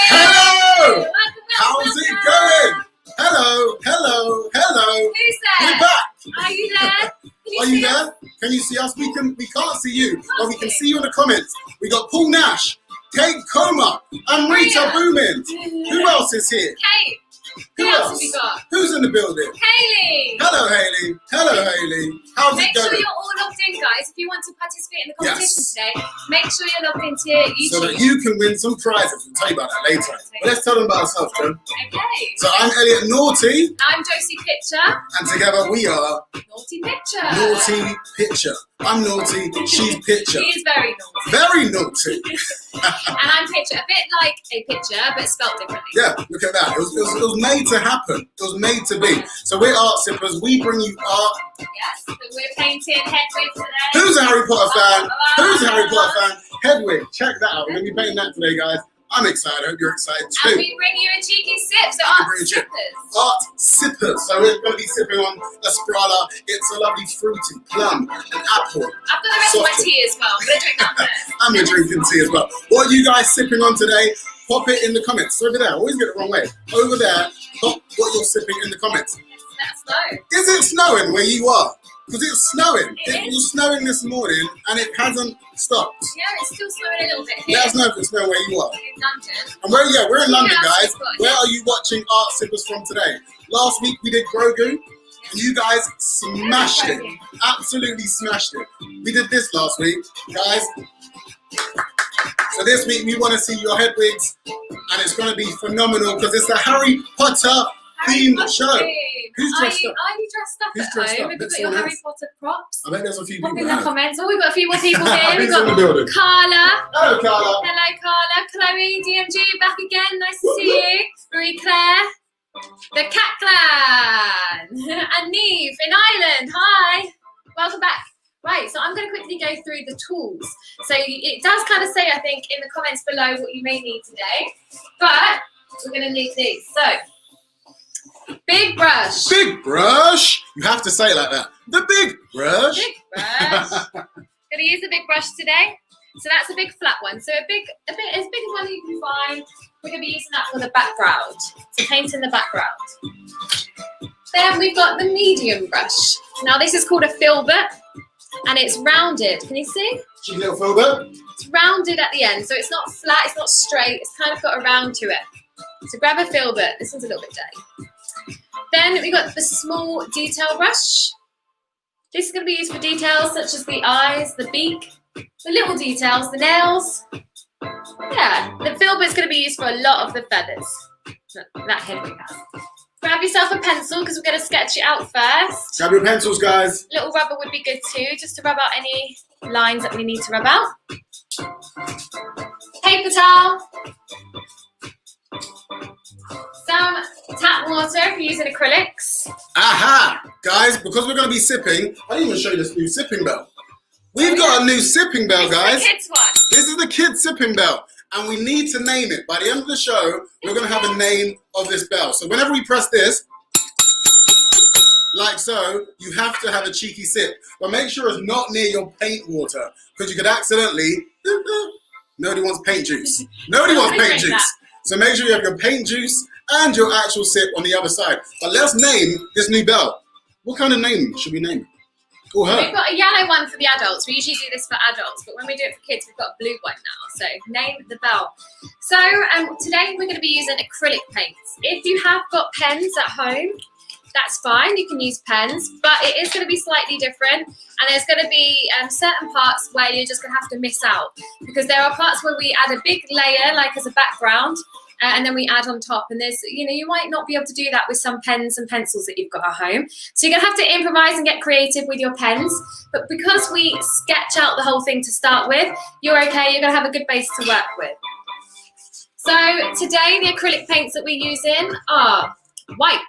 Hello! How's it going? Hello, hello, hello. Who's there? We're back. Are you there? Are you there? Can you see us? We can't see you, but we can see you in the comments. We got Paul Nash, Kate Coma, and Rita Boomin. Who else is here? Kate. Who else have we got? Who's in the building? Haley. Hello, Haley. Hello, Haley. How's Make it going? sure you're all logged in, guys. If you want to participate in the competition today, make sure you're logged into YouTube. So that you can win some prizes. We'll tell you about that later. But let's tell them about ourselves, Joe. Okay. So I'm Elliot Naughty. I'm Josie Pitcher. And together we are NorteyPitcher. NorteyPitcher. I'm naughty, she's Pitcher. She is very naughty. Very naughty. And I'm Pitcher, a bit like a picture, but spelled differently. Yeah, look at that. It was made to happen. It was made to be. So we're art sippers. We bring you art. Yes, so we're painting Hedwig today. Who's a Harry Potter fan? Who's a Harry Potter fan? Hedwig. Check that out. We're going to be painting that today, guys. I'm excited. I hope you're excited too. And we bring you a cheeky sip, so art sippers. Art sippers. So we're going to be sipping on a Sprala. It's a lovely fruity plum, an apple. I've got the rest of my tea as well. I'm going to drink that first. And we're drinking tea as well. What are you guys sipping on today? Pop it in the comments. Over there. I always get it the wrong way. Over there, pop what you're sipping in the comments. That's low. Is it snowing where you are? Because it's snowing. It was snowing this morning and it hasn't stopped. Yeah, it's still snowing a little bit here. Let us know if it's snowing where you are. In London. And we're in London, guys. Got, where are you watching Art Sippers from today? Last week we did Grogu, and you guys smashed it. Absolutely smashed it. We did this last week, guys. So this week we want to see your Hedwigs, and it's going to be phenomenal because it's the Harry Potter themed show. Who's dressed up? Are you dressed up Who's at dressed home? up? Have you Let's got your see Harry this. Potter props? I bet there's a few Pop people in the there. comments. Oh, we've got a few more people here. We've Who's in the got building? Carla. Hello, Carla. Hello, Carla. Chloe, DMG, back again. Nice to see you. Marie-Claire. The Cat Clan. And Neve in Ireland. Hi. Welcome back. Right, so I'm going to quickly go through the tools. So it does kind of say, I think, in the comments below what you may need today. But we're going to need these. So, big brush. Big brush. You have to say it like that. The big brush. Big brush. Going to use the big brush today. So that's a big flat one. So a bit as big as one you can find. We're going to be using that for the background. To paint in the background. Then we've got the medium brush. Now this is called a filbert. And it's rounded. Can you see? Cheeky little filbert. It's rounded at the end. So it's not flat, it's not straight. It's kind of got a round to it. So grab a filbert. This one's a little bit dirty. Then we've got the small detail brush. This is going to be used for details such as the eyes, the beak, the little details, the nails. Yeah, the filbert's going to be used for a lot of the feathers that Hedwig has. Grab yourself a pencil because we're going to sketch it out first. Grab your pencils, guys. Little rubber would be good too, just to rub out any lines that we need to rub out. Paper towel. Some tap water if you're using acrylics. Aha! Guys, because we're going to be sipping, I didn't even show you this new sipping bell. We've got a new sipping bell, guys. This is the kids' one. This is the kids' sipping bell. And we need to name it. By the end of the show, we're going to have a name of this bell. So whenever we press this, like so, you have to have a cheeky sip. But make sure it's not near your paint water, because you could accidentally, nobody wants paint juice. Nobody wants paint juice. So make sure you have your paint juice and your actual sip on the other side. But let's name this new bell. What kind of name should we name it? Or her? We've got a yellow one for the adults. We usually do this for adults, but when we do it for kids, we've got a blue one now. So name the bell. So today we're going to be using acrylic paints. If you have got pens at home, that's fine. You can use pens, but it is going to be slightly different. And there's going to be certain parts where you're just going to have to miss out, because there are parts where we add a big layer, like as a background, and then we add on top. And there's, you might not be able to do that with some pens and pencils that you've got at home. So you're going to have to improvise and get creative with your pens. But because we sketch out the whole thing to start with, you're okay. You're going to have a good base to work with. So today, the acrylic paints that we're using are white.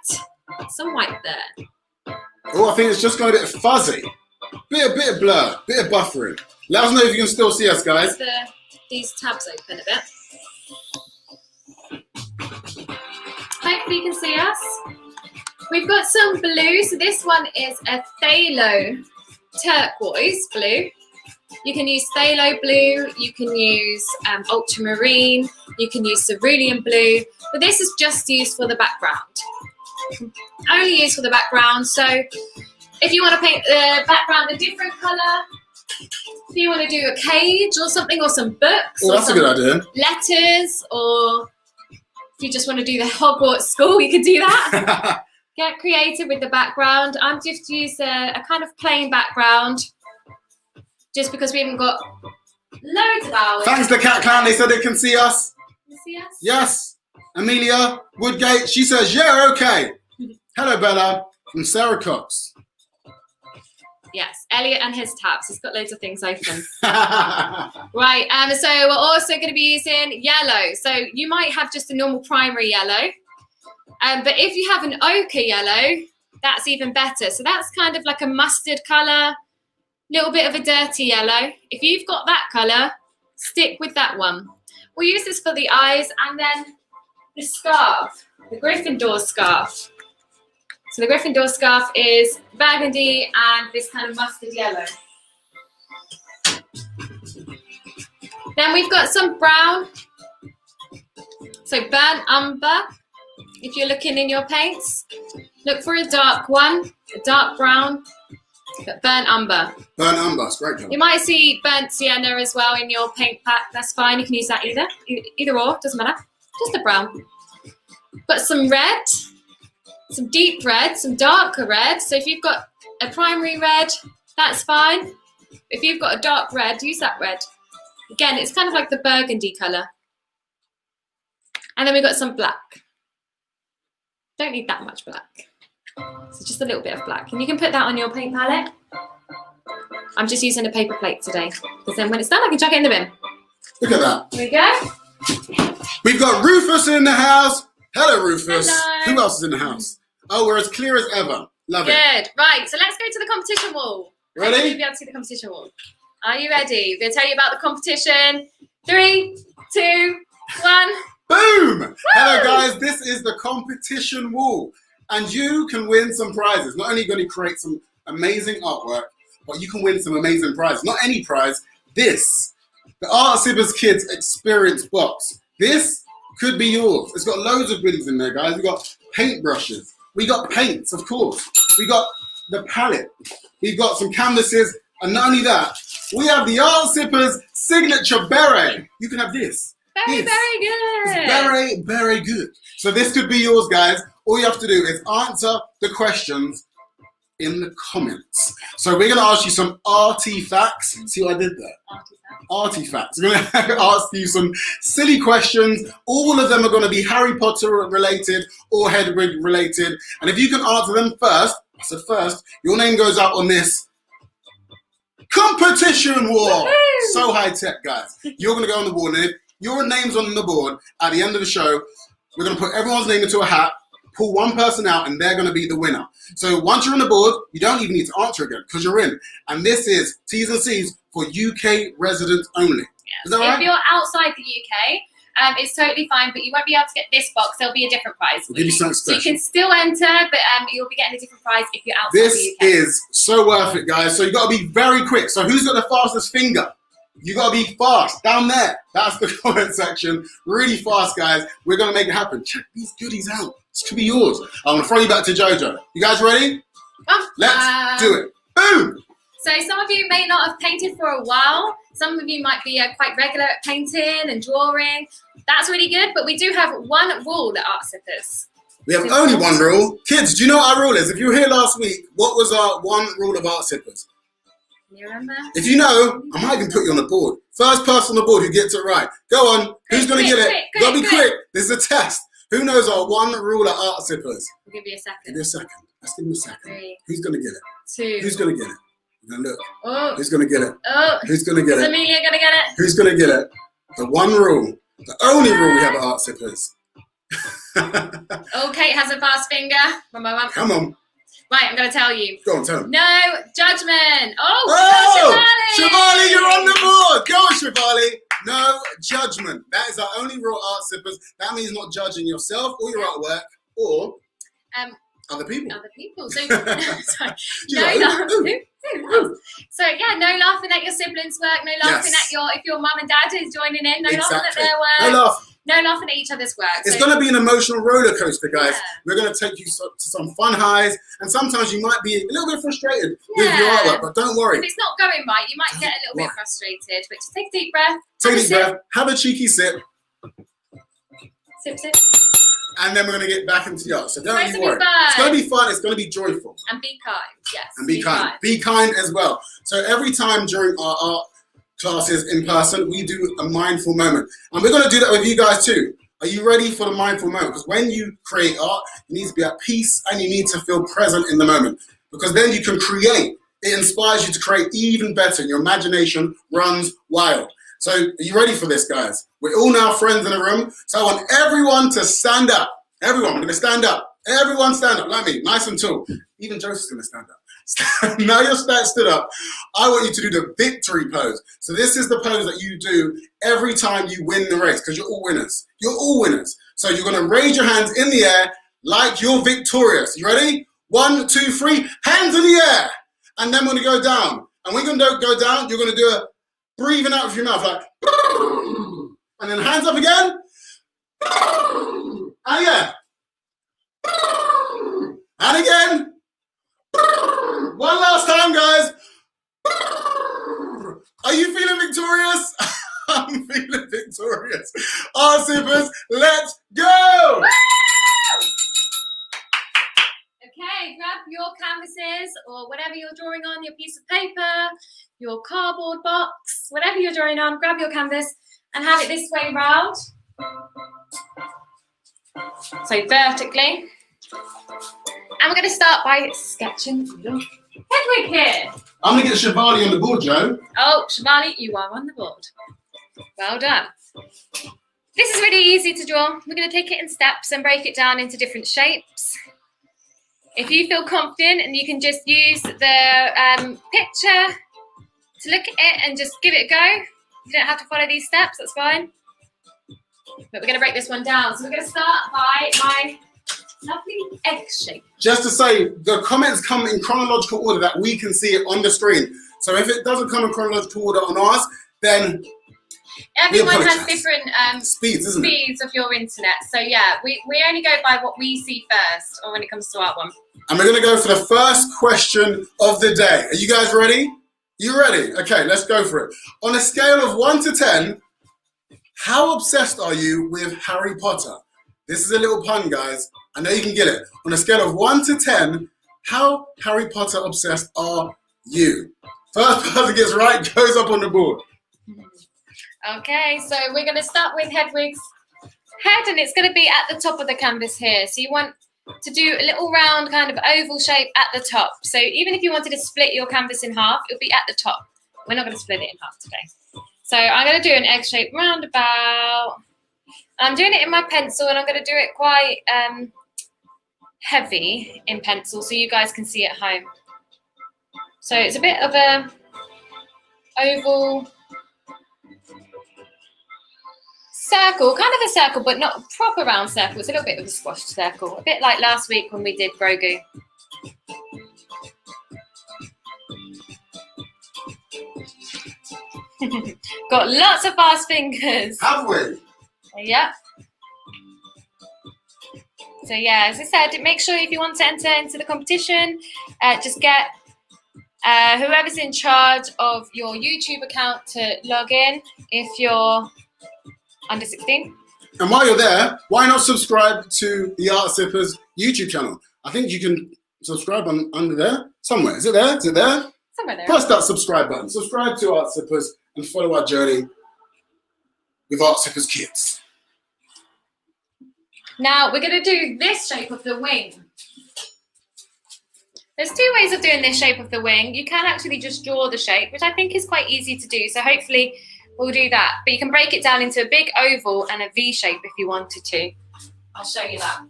Some white there. Oh, I think it's just going a bit fuzzy. Bit of blur, bit of buffering. Let us know if you can still see us, guys. These tabs open a bit. Hopefully you can see us. We've got some blue. So this one is a phthalo turquoise blue. You can use phthalo blue, you can use ultramarine, you can use cerulean blue, but this is just used for the background. Only used for the background. So if you want to paint the background a different colour, if you want to do a cage or something, or some books, Oh, or that's a some good idea. letters, or if you just want to do the Hogwarts school, you can do that. Get creative with the background. I'm just use a kind of plain background, just because we haven't got loads of hours. Thanks to Cat Clan, they said they can see us. Can you see us? Yes. Amelia Woodgate, she says, yeah, okay. Hello, Bella, from Sarah Cox. Yes, Elliot and his tabs. He's got loads of things open. Right, so we're also going to be using yellow. So you might have just a normal primary yellow. But if you have an ochre yellow, that's even better. So that's kind of like a mustard colour, little bit of a dirty yellow. If you've got that colour, stick with that one. We'll use this for the eyes, and then the scarf, the Gryffindor scarf. So the Gryffindor scarf is burgundy and this kind of mustard yellow. Then we've got some brown. So burnt umber. If you're looking in your paints, look for a dark one, a dark brown, but burnt umber. Burnt umber, it's great colour. You might see burnt sienna as well in your paint pack. That's fine. You can use that either or, doesn't matter. Just a brown. Got some red, some deep red, some darker red. So if you've got a primary red, that's fine. If you've got a dark red, use that red. Again, it's kind of like the burgundy colour. And then we've got some black. Don't need that much black. So just a little bit of black. And you can put that on your paint palette. I'm just using a paper plate today, because then when it's done, I can chuck it in the bin. Look at that. There we go. We've got Rufus in the house. Hello, Rufus. Hello. Who else is in the house? Oh, we're as clear as ever. Love it. Good. Right, so let's go to the competition wall. Ready? You'll be able to see the competition wall. Are you ready? I'm going to tell you about the competition. 3, 2, 1. Boom! Woo! Hello, guys. This is the competition wall. And you can win some prizes. Not only are you going to create some amazing artwork, but you can win some amazing prizes. Not any prize. This. The Art Sippers Kids Experience Box. This could be yours. It's got loads of goodies in there, guys. We've got paintbrushes. We got paints, of course. We got the palette. We've got some canvases. And not only that, we have the Art Sippers signature beret. You can have this. Very, This. very good. It's very, very good. So this could be yours, guys. All you have to do is answer the questions in the comments. So we're going to ask you some artifacts. See what I did there? Artifacts. We're going to ask you some silly questions. All of them are going to be Harry Potter related or Hedwig related. And if you can answer them first, I said first, your name goes out on this competition wall. So high tech, guys. You're going to go on the wall, and if your name's on the board at the end of the show, we're going to put everyone's name into a hat, pull one person out, and they're going to be the winner. So once you're on the board, you don't even need to answer again because you're in. And this is T's and C's for UK residents only. Yes. Is that right? If you're outside the UK, it's totally fine, but you won't be able to get this box. There'll be a different prize. We'll give you something So you special. can still enter, but you'll be getting a different prize if you're outside This the UK. is so worth it, guys. So you got to be very quick. So who's got the fastest finger? You got to be fast down there. That's the comment section. Really fast, guys. We're going to make it happen. Check these goodies out. This could be yours. I'm going to throw you back to Jojo. You guys ready? Let's do it. Boom! So some of you may not have painted for a while. Some of you might be quite regular at painting and drawing. That's really good, but we do have one rule at Art Sippers. We have only one rule. Kids, do you know what our rule is? If you were here last week, what was our one rule of Art Sippers? Can you remember? If you know, I might even put you on the board. First person on the board who gets it right. Go on. Who's going to get it? Quick, Gotta be quick. This is a test. Who knows our one rule at Art Sippers? We'll give you a second. Give me a second. Let's give him a second. 3, Who's going to get it? 2. Who's going to get it? We're going to look. Oh, Who's going to get it? oh. Who's going to get Is it? Amelia going to get it? Who's going to get it? The one rule. The only rule we have at Art Sippers. Oh, Kate has a fast finger. One moment. Come on. Right, I'm going to tell you. Go on, tell him. No judgment. Oh, Oh! Shivali! Shivali, you're on the board. Go on, Shivali. No judgment. That is our only rule at Art Sippers. That means not judging yourself or your artwork or... Other people. Other people. So, sorry. So yeah, no laughing at your siblings' work, no laughing at if your mum and dad is joining in, no laughing at their work, no laughing at each other's work. It's going to be an emotional roller coaster, guys. Yeah. We're going to take you to some fun highs, and sometimes you might be a little bit frustrated with your artwork, but don't worry. If it's not going right, you might get a little bit frustrated, but just take a deep breath. Take a deep breath, have a cheeky sip. Sip, sip. And then we're going to get back into the art. So don't be worried. It's going to be fun. It's going to be joyful. And be kind. Yes. And be kind. Be kind as well. So every time during our art classes in person, we do a mindful moment. And we're going to do that with you guys too. Are you ready for the mindful moment? Because when you create art, you need to be at peace and you need to feel present in the moment. Because then you can create. It inspires you to create even better. Your imagination runs wild. So are you ready for this, guys? We're all now friends in the room. So I want everyone to stand up. Everyone, we're going to stand up. Everyone stand up, like me, nice and tall. Even Joseph's going to stand up. Now you're stood up. I want you to do the victory pose. So this is the pose that you do every time you win the race, because you're all winners. You're all winners. So you're going to raise your hands in the air like you're victorious. You ready? 1, 2, 3, hands in the air. And then we're going to go down. And when you're going to go down, you're going to do a breathing out with your mouth, like, and then hands up again, and again, and again. One last time, guys. Are you feeling victorious? I'm feeling victorious. Art Supers, let's go! Okay, grab your canvases or whatever you're drawing on, your piece of paper, your cardboard box, whatever you're drawing on, grab your canvas and have it this way round. So vertically. And we're going to start by sketching Hedwig here. I'm going to get Shivali on the board, Joe. Oh, Shivali, you are on the board. Well done. This is really easy to draw. We're going to take it in steps and break it down into different shapes. If you feel confident and you can just use the picture to look at it and just give it a go. You don't have to follow these steps, that's fine. But we're going to break this one down. So we're going to start by my lovely egg shape. Just to say, the comments come in chronological order that we can see it on the screen. So if it doesn't come in chronological order on ours, then everyone has different speeds of your internet. So yeah, we only go by what we see first, or when it comes to our one. And we're going to go for the first question of the day. Are you guys ready? You ready? Okay, let's go for it. On a scale of 1 to 10, how obsessed are you with Harry Potter? This is a little pun, guys. I know you can get it. On a scale of 1 to 10, how Harry Potter obsessed are you? First person gets right goes up on the board. Okay, so we're going to start with Hedwig's head, and it's going to be at the top of the canvas here. So you want to do a little round kind of oval shape at the top. So even if you wanted to split your canvas in half, it'll be at the top. We're not going to split it in half today. So I'm going to do an egg shape roundabout. I'm doing it in my pencil, and I'm going to do it quite heavy in pencil so you guys can see at home. So it's a bit of a oval circle, kind of a circle, but not a proper round circle. It's a little bit of a squashed circle, a bit like last week when we did Grogu. Got lots of fast fingers. Have we? Yeah. So yeah, as I said, make sure if you want to enter into the competition, just get whoever's in charge of your YouTube account to log in if you're under 16. And while you're there, why not subscribe to the Art Sippers YouTube channel? I think you can subscribe under there somewhere. Is it there? Is it there? Somewhere there. Press that subscribe button. Subscribe to Art Sippers and follow our journey with Art Sippers Kids. Now we're going to do this shape of the wing. There's two ways of doing this shape of the wing. You can actually just draw the shape, which I think is quite easy to do. So hopefully we'll do that. But you can break it down into a big oval and a V shape if you wanted to. I'll show you that.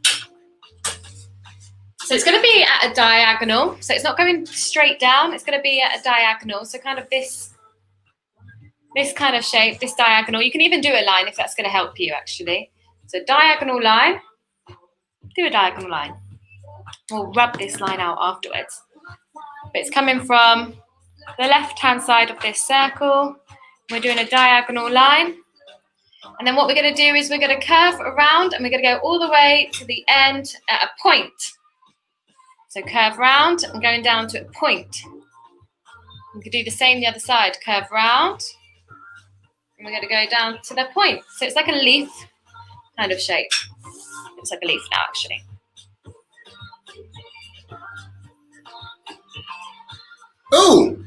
So it's going to be at a diagonal. So it's not going straight down. It's going to be at a diagonal. So kind of this kind of shape, this diagonal. You can even do a line if that's going to help you, actually. So diagonal line. Do a diagonal line. We'll rub this line out afterwards. But it's coming from the left-hand side of this circle. We're doing a diagonal line. And then what we're going to do is we're going to curve around and we're going to go all the way to the end at a point. So curve round and going down to a point. We can do the same the other side. Curve round. And we're going to go down to the point. So it's like a leaf kind of shape. It's like a leaf now, actually. Oh,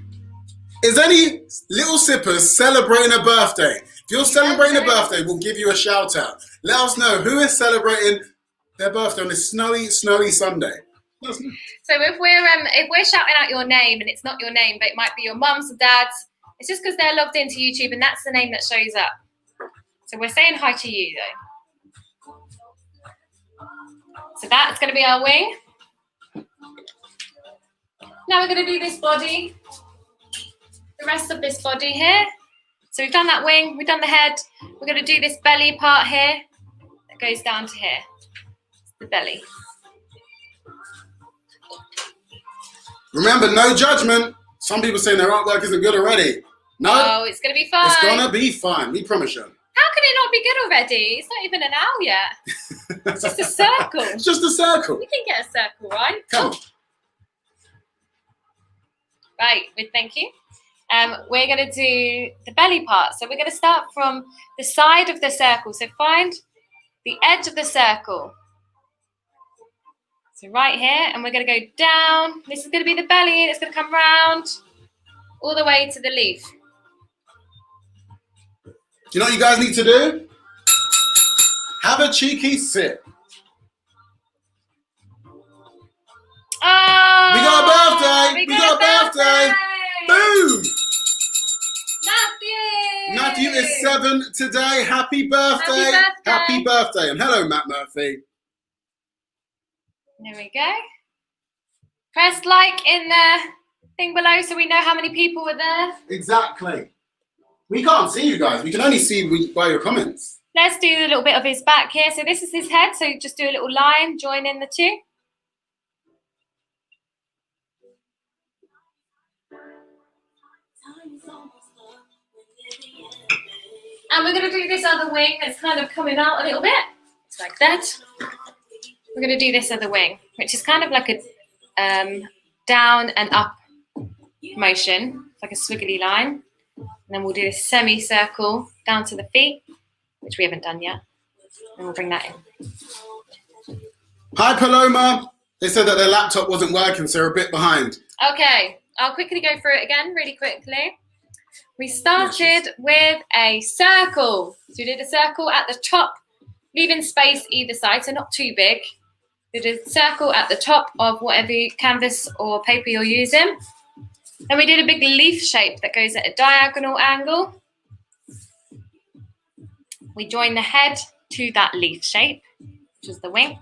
is any little sippers celebrating a birthday? If you're celebrating a birthday, we'll give you a shout out. Let us know who is celebrating their birthday on this snowy, snowy Sunday. So if we're shouting out your name and it's not your name, but it might be your mum's or dad's, it's just because they're logged into YouTube and that's the name that shows up. So we're saying hi to you though. So that's going to be our wing. Now we're going to do this body, the rest of this body here. So we've done that wing, we've done the head. We're going to do this belly part here that goes down to here, the belly. Remember, no judgment. Some people saying their artwork isn't good already. No. Oh, it's going to be fine. It's going to be fine, we promise you. How can it not be good already? It's not even an owl yet. It's just a circle. It's just a circle. We can get a circle, right? Come on. Right, thank you. We're going to do the belly part. So we're going to start from the side of the circle. So find the edge of the circle. So right here, and we're going to go down. This is going to be the belly, and it's going to come round all the way to the leaf. Do you know what you guys need to do? Have a cheeky sip. Oh, we got a birthday! We got a birthday! Boom! Matthew is 7 today. Happy birthday! Happy birthday! And hello, Matt Murphy. There we go. Press like in the thing below so we know how many people were there. Exactly. We can't see you guys. We can only see by your comments. Let's do a little bit of his back here. So this is his head. So just do a little line, join in the two. And we're going to do this other wing that's kind of coming out a little bit. It's like that. We're going to do this other wing, which is kind of like a down and up motion. It's like a swiggly line. And then we'll do this semicircle down to the feet, which we haven't done yet. And we'll bring that in. Hi, Paloma. They said that their laptop wasn't working, so they're a bit behind. Okay, I'll quickly go through it again, really quickly. We started with a circle. So we did a circle at the top, leaving space either side, so not too big. We did a circle at the top of whatever canvas or paper you're using. Then we did a big leaf shape that goes at a diagonal angle. We joined the head to that leaf shape, which is the wing.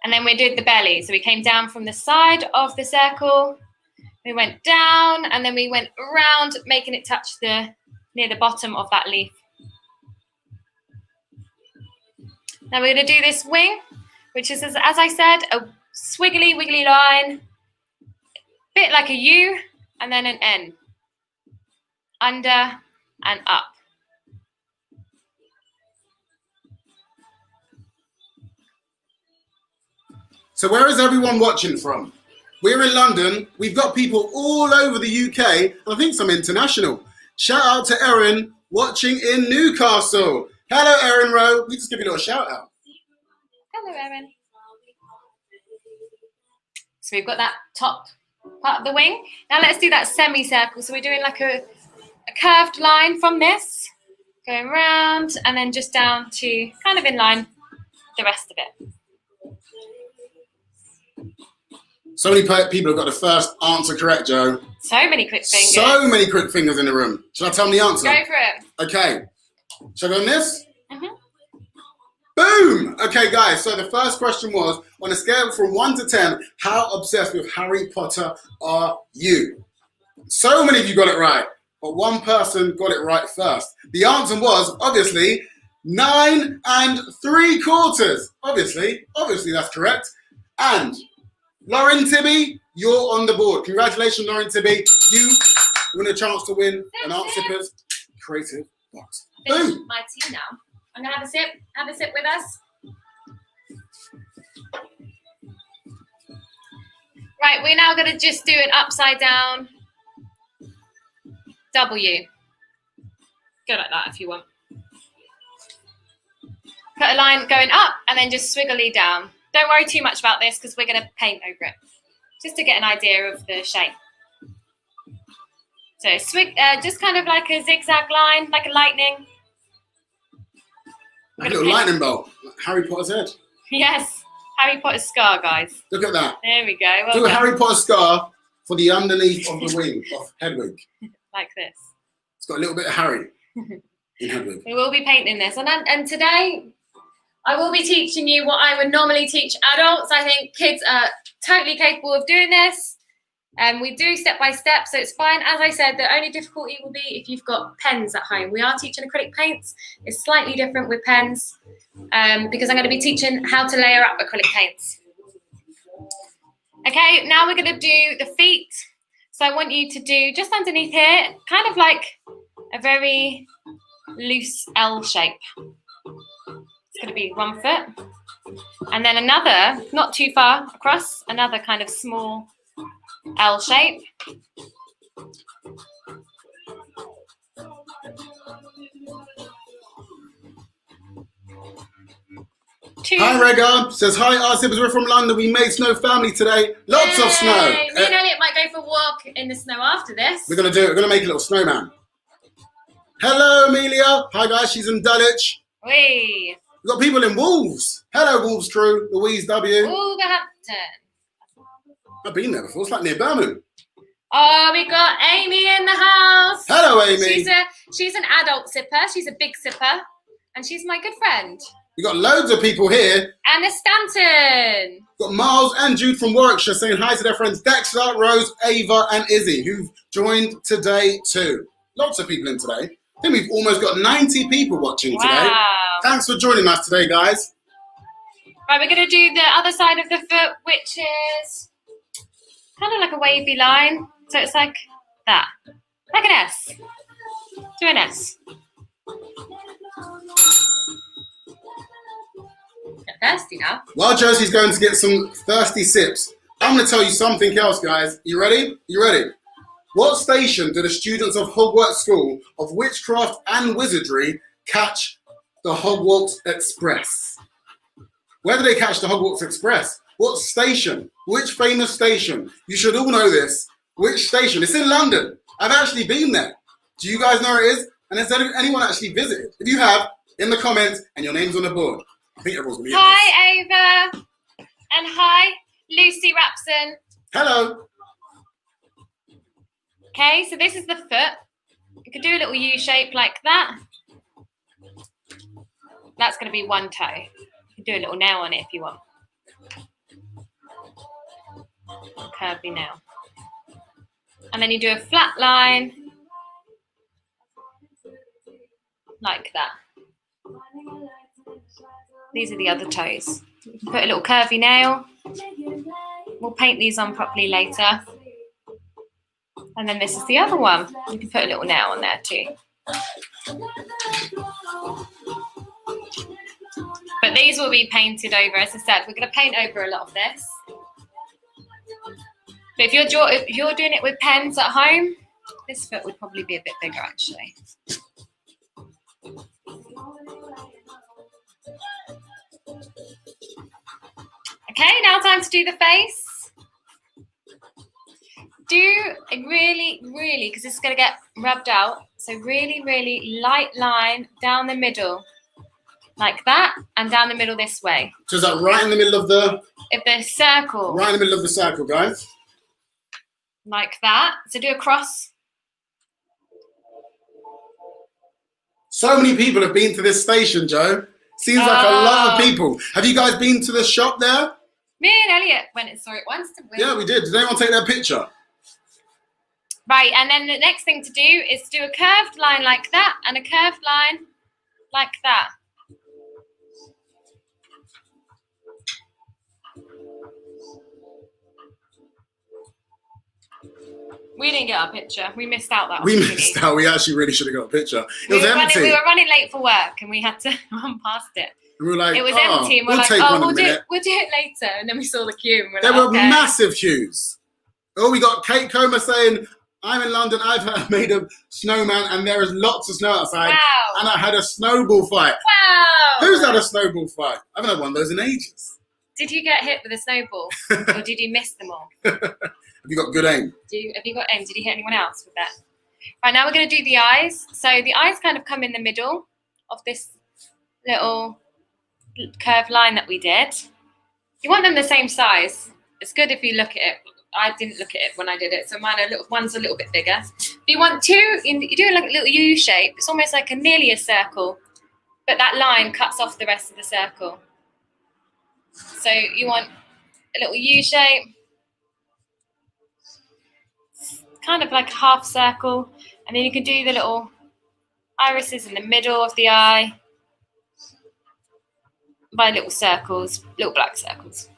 And then we did the belly. So we came down from the side of the circle. We went down and then we went around, making it touch near the bottom of that leaf. Now we're going to do this wing, which is, as I said, a swiggly, wiggly line, bit like a U, and then an N, under and up. So where is everyone watching from? We're in London. We've got people all over the UK, and I think some international. Shout out to Erin watching in Newcastle. Hello, Erin Rowe. We just give you a little shout out. Hello, Erin. So we've got that top part of the wing. Now let's do that semicircle. So we're doing like a curved line from this, going round, and then just down to kind of in line with the rest of it. So many people have got the first answer correct, Joe. So many quick fingers. So many quick fingers in the room. Shall I tell them the answer? Go for it. Okay. Shall I go on this? Mm-hmm. Boom! Okay, guys, so the first question was, on a scale from 1 to 10, how obsessed with Harry Potter are you? So many of you got it right, but one person got it right first. The answer was, obviously, 9 3/4. Obviously, that's correct. And Lauren Tibby, you're on the board. Congratulations, Lauren Tibby. You win a chance to win an Art Sippers Creative Box. Finish Boom. my tea now. I'm gonna have a sip. Have a sip with us. Right, we're now gonna just do an upside down W. Go like that if you want. Put a line going up and then just swiggly down. Don't worry too much about this because we're gonna paint over it. Just to get an idea of the shape. So just kind of like a zigzag line, like a lightning. Like a little lightning bolt, like Harry Potter's head. Yes, Harry Potter's scar, guys. Look at that. There we go. Well Do a done. Harry Potter scar for the underneath of the wing of Hedwig. Like this. It's got a little bit of Harry in Hedwig. We will be painting this. And today, I will be teaching you what I would normally teach adults. I think kids are totally capable of doing this. We do step by step, so it's fine. As I said, the only difficulty will be if you've got pens at home. We are teaching acrylic paints. It's slightly different with pens because I'm going to be teaching how to layer up acrylic paints. Okay, now we're going to do the feet. So I want you to do just underneath here, kind of like a very loose L shape. It's going to be 1 foot. And then another, not too far across, another kind of small L shape. Hi Rega, says hi Art Sippers, we're from London, we made snow family today. Lots of snow. Me and Elliot might go for a walk in the snow after this. We're gonna make a little snowman. Hello Amelia. Hi guys, she's in Dulwich. Wee. We've got people in Wolves. Hello Wolves crew, Louise W. Wolverhampton. I've been there before, it's like near Birmingham. Oh, we got Amy in the house. Hello Amy. She's an adult sipper. She's a big sipper. And she's my good friend. We've got loads of people here. Anna Stanton. We've got Miles and Jude from Warwickshire saying hi to their friends Dexter, Rose, Ava and Izzy, who've joined today too. Lots of people in today. I think we've almost got 90 people watching today. Thanks for joining us today, guys. Right, we're going to do the other side of the foot, which is kind of like a wavy line. So it's like that. Like an S. Do an S. Get thirsty now. While Josie's going to get some thirsty sips, I'm going to tell you something else, guys. You ready? You ready? What station do the students of Hogwarts School of Witchcraft and Wizardry catch the Hogwarts Express? Where do they catch the Hogwarts Express? What station? Which famous station? You should all know this. Which station? It's in London. I've actually been there. Do you guys know where it is? And has anyone actually visited? If you have, in the comments, and your name's on the board. I think everyone's going to be Hi, Ava. And hi, Lucy Rapson. Hello. Okay, so this is the foot. You could do a little U shape like that. That's going to be one toe. You can do a little nail on it if you want. A curvy nail. And then you do a flat line like that. These are the other toes. You can put a little curvy nail. We'll paint these on properly later. And then this is the other one. You can put a little nail on there too. But these will be painted over. As I said, we're going to paint over a lot of this. But if you're doing it with pens at home, this foot would probably be a bit bigger actually. Okay, now time to do the face. Do a really, because it's going to get rubbed out. So really light line down the middle. Like that, and down the middle this way. So is that right in the middle of the circle? Right in the middle of the circle, guys. Like that. So do a cross. So many people have been to this station, Joe. Seems like a lot of people. Have you guys been to the shop there? Me and Elliot went and saw it once, didn't we? Yeah, we did. Did anyone take their picture? Right, and then the next thing to do is do a curved line like that and a curved line like that. We didn't get our picture. We missed out that We opportunity. missed out. We actually really should have got a picture. It was empty. We were running late for work and we had to run past it. And we were like, It was empty and we're like, take oh, one in a minute. we'll do it later. And then we saw the queue and we're There like, were okay. massive queues. Oh, we got Kate Comer saying, I'm in London, I've made a snowman and there is lots of snow outside. Wow. And I had a snowball fight. Wow. Who's had a snowball fight? I haven't had one of those in ages. Did you get hit with a snowball? Or did you miss them all? Have you got good aim? Have you got aim? Did you hit anyone else with that? Right, now we're going to do the eyes. So the eyes kind of come in the middle of this little curved line that we did. You want them the same size. It's good if you look at it. I didn't look at it when I did it, so one's a little bit bigger. If you want two, you do like a little U shape. It's almost like nearly a circle, but that line cuts off the rest of the circle. So you want a little U shape, kind of like a half circle, and then you can do the little irises in the middle of the eye by little circles, little black circles.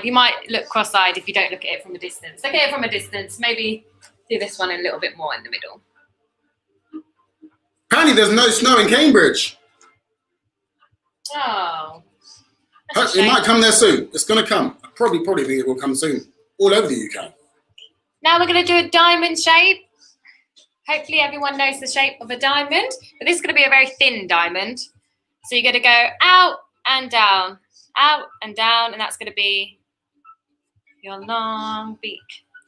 You might look cross-eyed if you don't look at it from a distance. Look at it from a distance. Maybe do this one a little bit more in the middle. Apparently there's no snow in Cambridge. Oh. It might come there soon. It's going to come. I probably think it will come soon. All over the UK. Now we're going to do a diamond shape. Hopefully everyone knows the shape of a diamond. But this is going to be a very thin diamond. So you're going to go out and down. Out and down, and that's going to be your long beak.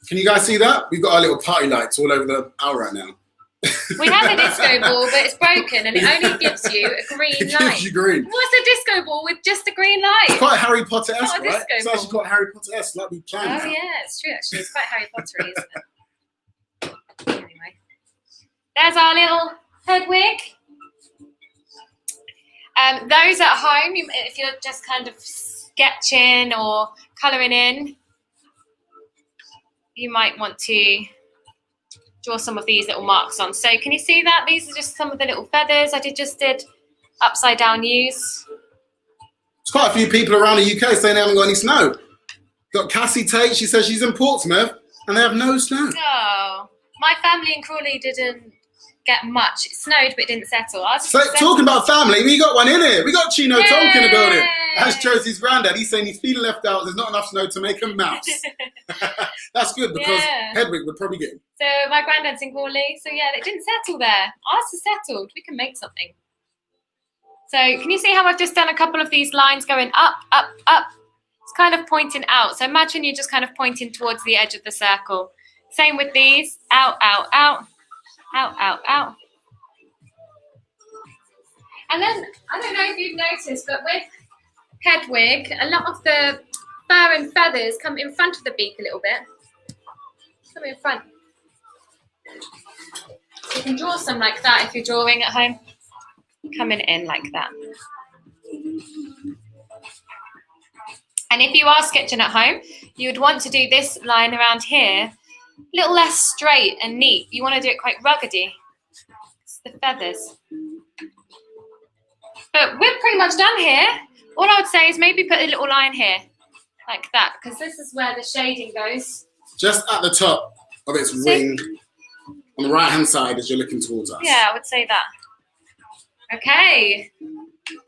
Can you guys see that? We've got our little party lights all over the owl right now. We have a disco ball, but it's broken, and it only gives you a green It light. gives you green. What's a disco ball with just a green light? It's quite Harry Potter-esque, Not a right? disco It's actually ball. quite Harry Potter-esque, like we planned. Oh yeah, it's true actually. It's quite Harry Pottery, isn't it? Anyway, there's our little Hedwig. Those at home, if you're just kind of sketching or colouring in, you might want to draw some of these little marks on. So can you see that? These are just some of the little feathers. I just did upside down U's. There's quite a few people around the UK saying they haven't got any snow. Got Cassie Tate, she says she's in Portsmouth and they have no snow. Oh, my family in Crawley didn't get much. It snowed, but it didn't settle. So, talking about family, we got one in here. We got Chino Tonk in the building. That's Josie's granddad. He's saying he's feeling left out. There's not enough snow to make a mouse. That's good because Hedwig would probably get him. So my granddad's in Crawley. So yeah, it didn't settle there. Ours is settled. We can make something. So can you see how I've just done a couple of these lines going up, up, up? It's kind of pointing out. So imagine you're just kind of pointing towards the edge of the circle. Same with these. Out, out, out. Out, out, out. And then, I don't know if you've noticed, but with Hedwig, a lot of the fur and feathers come in front of the beak a little bit. Come in front. So you can draw some like that if you're drawing at home. Coming in like that. And if you are sketching at home, you would want to do this line around here a little less straight and neat. You want to do it quite ruggedy. It's the feathers. But we're pretty much done here. All I would say is maybe put a little line here, like that, because this is where the shading goes. Just at the top of its wing, on the right-hand side as you're looking towards us. Yeah, I would say that. Okay.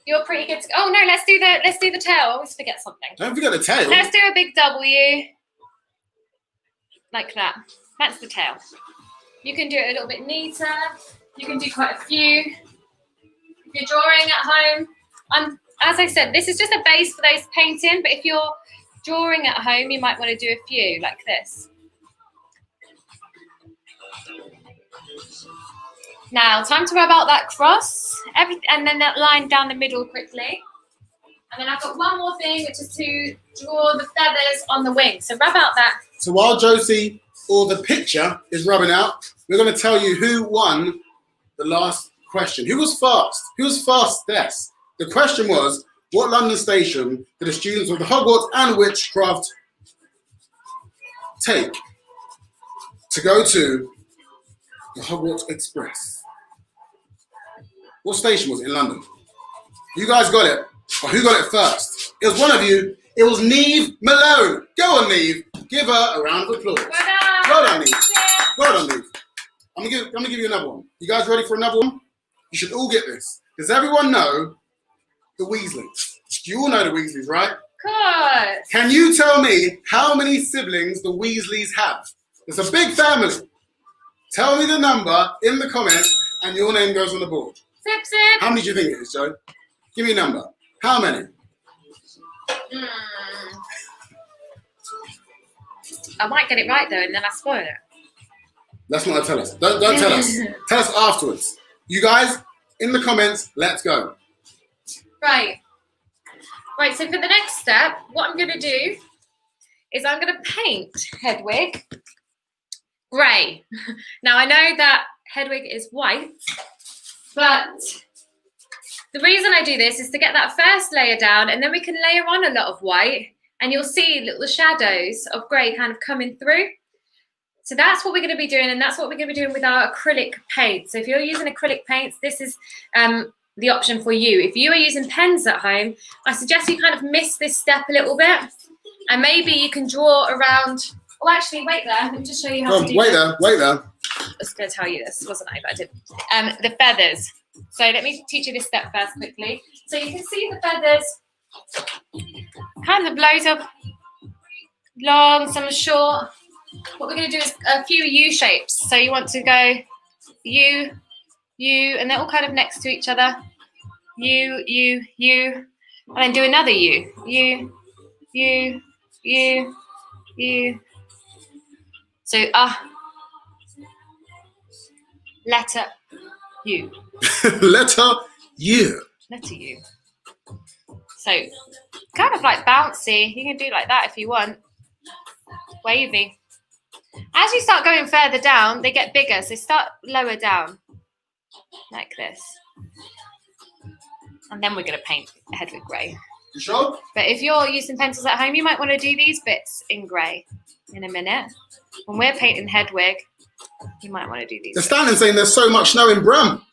You're pretty good to go. Oh no, let's do the tail. I always forget something. Don't forget the tail. Let's do a big W. Like that. That's the tail. You can do it a little bit neater. You can do quite a few. If you're drawing at home, as I said, this is just a base for those painting, but if you're drawing at home, you might want to do a few like this. Now, time to rub out that cross, and then that line down the middle quickly. And then I've got one more thing, which is to draw the feathers on the wing. So rub out that. So while Josie or the picture is rubbing out, we're going to tell you who won the last question. Who was fast? Who was fastest? The question was, what London station did the students of the Hogwarts and Witchcraft take to go to the Hogwarts Express? What station was it in London? You guys got it. Or who got it first? It was one of you. It was Neve Malone. Go on, Neve. Give her a round of applause. Well done. Well done, Eve. Well done, Eve. I'm gonna give you another one. You guys ready for another one? You should all get this. Does everyone know the Weasleys? You all know the Weasleys, right? Of course. Can you tell me how many siblings the Weasleys have? It's a big family. Tell me the number in the comments and your name goes on the board. Sip, sip. How many do you think it is, Joe? Give me a number. How many? I might get it right though, and then I spoil it. That's not what tell us. Don't tell us. Tell us afterwards. You guys, in the comments, let's go. Right. Right, so for the next step, what I'm going to do is I'm going to paint Hedwig grey. Now, I know that Hedwig is white, but the reason I do this is to get that first layer down, and then we can layer on a lot of white, and you'll see little shadows of grey kind of coming through. So that's what we're going to be doing, and that's what we're going to be doing with our acrylic paint. So if you're using acrylic paints, this is the option for you. If you are using pens at home, I suggest you kind of miss this step a little bit, and maybe you can draw around. Oh, actually, wait there. Let me just show you how to do Wait this. there. I was going to tell you this, wasn't I? But I didn't. The feathers. So let me teach you this step first quickly. So you can see the feathers, kind of blows up long, some are short. What we're going to do is a few U shapes. So you want to go U, U, and they're all kind of next to each other. U, U, U, and then do another U. U, U, U, U. So letter U. Letter U. Letter U. So kind of like bouncy. You can do like that if you want. Wavy. As you start going further down, they get bigger. So start lower down, like this. And then we're going to paint Hedwig grey. You sure? But if you're using pencils at home, you might want to do these bits in grey in a minute. When we're painting Hedwig, you might want to do these. The Stanton saying there's so much snow in Brum.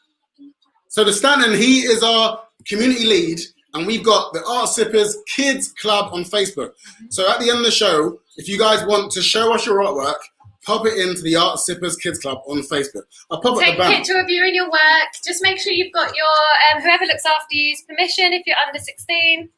So the Stanton, he is our community lead, and we've got the Art Sippers Kids Club on Facebook. So at the end of the show, if you guys want to show us your artwork, pop it into the Art Sippers Kids Club on Facebook. I'll pop it Take at the a back. picture of you and your work. Just make sure you've got your, whoever looks after you's permission if you're under 16.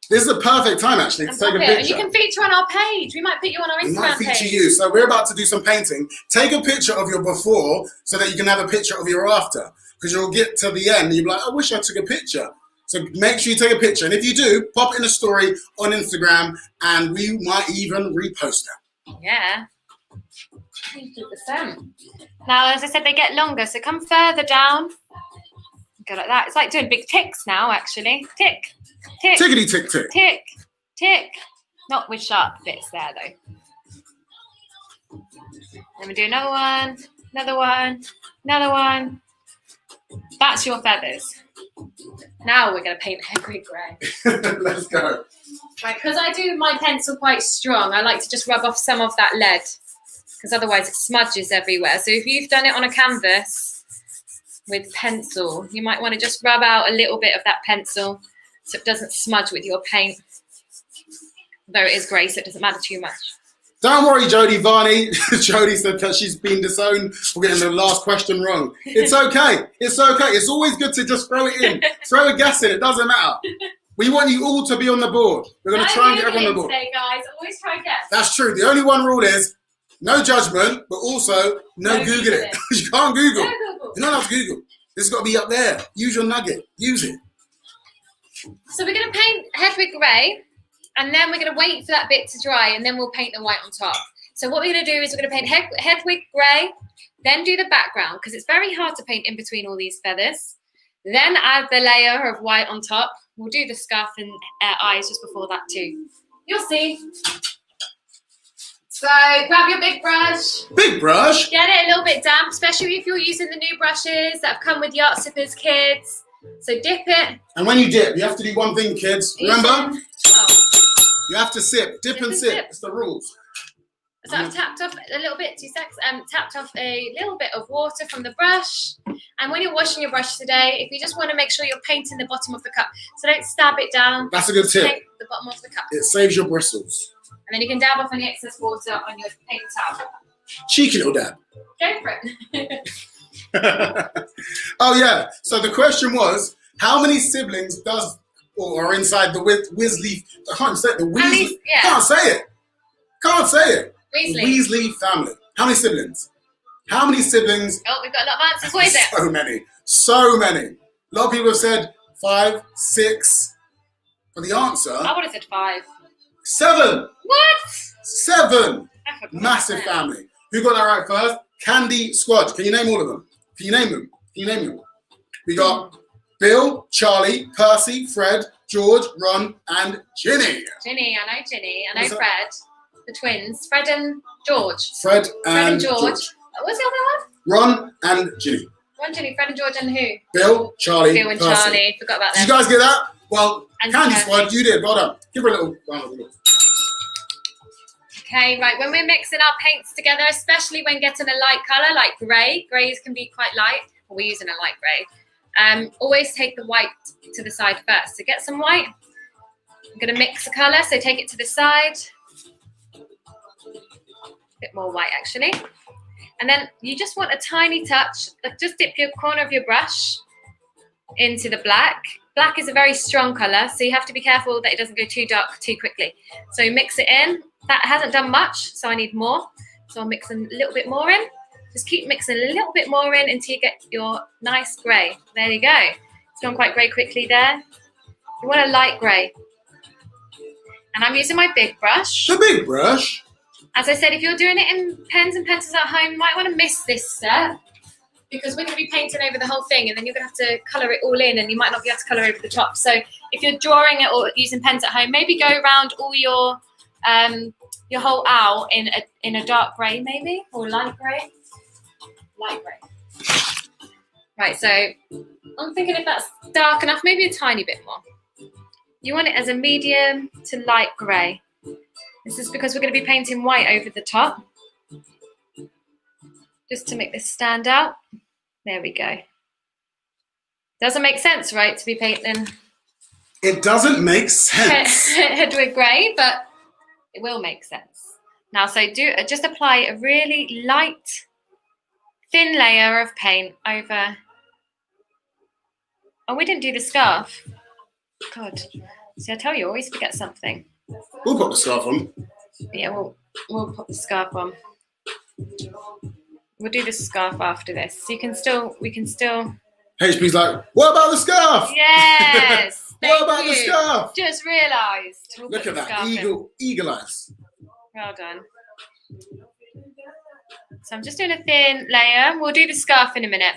This is a perfect time, actually, to take a picture. And you can feature on our page. We might put you on our Instagram We might feature page. you. So we're about to do some painting. Take a picture of your before so that you can have a picture of your after. Because you'll get to the end and you'll be like, I wish I took a picture. So make sure you take a picture. And if you do, pop it in a story on Instagram and we might even repost that. Yeah. 100%. Now, as I said, they get longer. So come further down. Go like that. It's like doing big ticks now, actually. Tick, tick. Tickety tick tick. Tick, tick. Not with sharp bits there, though. Then we do another one, another one, another one. That's your feathers. Now we're going to paint Hedwig grey. Let's go. Right, because I do my pencil quite strong, I like to just rub off some of that lead, because otherwise it smudges everywhere. So if you've done it on a canvas with pencil, you might want to just rub out a little bit of that pencil so it doesn't smudge with your paint. Though it is grey, so it doesn't matter too much. Don't worry, Jodie Varney. Jodie said that she's been disowned for getting the last question wrong. It's okay. It's okay. It's always good to just throw it in. Throw a guess in. It doesn't matter. We want you all to be on the board. We're going to try and get everyone on the board. Today, guys. Always try and guess. That's true. The only one rule is no judgment, but also no Googling. You can't Google. No Google. You're not allowed to Google. This has got to be up there. Use your nugget. Use it. So we're going to paint Hedwig grey, and then we're going to wait for that bit to dry, and then we'll paint the white on top. So what we're going to do is we're going to paint Hedwig grey, then do the background, because it's very hard to paint in between all these feathers. Then add the layer of white on top. We'll do the scarf and eyes just before that too. You'll see. So grab your big brush. Big brush? Get it a little bit damp, especially if you're using the new brushes that have come with the Art Sippers Kids. So dip it. And when you dip, you have to do one thing, kids. Remember? 12. You have to sip. Dip and sip. It's the rules. So I've tapped off a little bit, tapped off a little bit of water from the brush. And when you're washing your brush today, if you just want to make sure you're painting the bottom of the cup, so don't stab it down. That's a good tip. Paint the bottom of the cup. It saves your bristles. And then you can dab off any excess water on your paper towel. Cheeky little dab. Go for it. Oh yeah. So the question was, how many siblings does or are inside the Weasley? I can't say it. The Weasley. Yeah. Can't say it. Can't say it. Weasley. Weasley family. How many siblings? How many siblings? Oh, we've got a lot of answers. What is it? So many. So many. A lot of people have said 5, 6. But the answer, I would have said 5. 7. What? 7. I forgot Massive that. family. Who got that right first? Candy Squad. Can you name all of them? Can you name them? Can you name them? We got Bill, Charlie, Percy, Fred, George, Ron, and Ginny. Ginny, I know Ginny. I know What's that? Fred. The twins. Fred and George. Fred and George. George. What's the other Ron and Ginny. one? Ron, Ginny, Fred and George, and who? Bill, Charlie, Bill and Percy. Charlie. Forgot about Did them. you guys get that? Well, And Candy Percy. Squad, you did. Well done. Give her a little round of applause. Okay, right. When we're mixing our paints together, especially when getting a light colour like grey, greys can be quite light. We're using a light grey. Always take the white to the side first. So get some white. I'm going to mix a colour, so take it to the side. A bit more white, actually. And then you just want a tiny touch. Just dip your corner of your brush into the black. Black is a very strong colour, so you have to be careful that it doesn't go too dark too quickly. So mix it in. That hasn't done much, so I need more. So I'll mix a little bit more in. Just keep mixing a little bit more in until you get your nice grey. There you go. It's gone quite grey quickly there. You want a light grey. And I'm using my big brush. The big brush. As I said, if you're doing it in pens and pencils at home, you might want to miss this step because we're going to be painting over the whole thing and then you're going to have to colour it all in and you might not be able to colour over the top. So if you're drawing it or using pens at home, maybe go around all your whole owl in a dark grey maybe, or light grey. Light grey. Right, so I'm thinking if that's dark enough, maybe a tiny bit more. You want it as a medium to light grey. This is because we're going to be painting white over the top. Just to make this stand out. There we go. Doesn't make sense, right, to be painting It doesn't make sense. Hedwig grey, but it will make sense. Now, so just apply a really light, thin layer of paint over. Oh, we didn't do the scarf. God. See, I tell you, I always forget something. We'll put the scarf on. Yeah, we'll put the scarf on. We'll do the scarf after this. So we can still. HP's like, what about the scarf? Yes. What about the scarf? Just realised. We'll Look put at the that, scarf in. eagle eyes. Well done. So I'm just doing a thin layer. We'll do the scarf in a minute.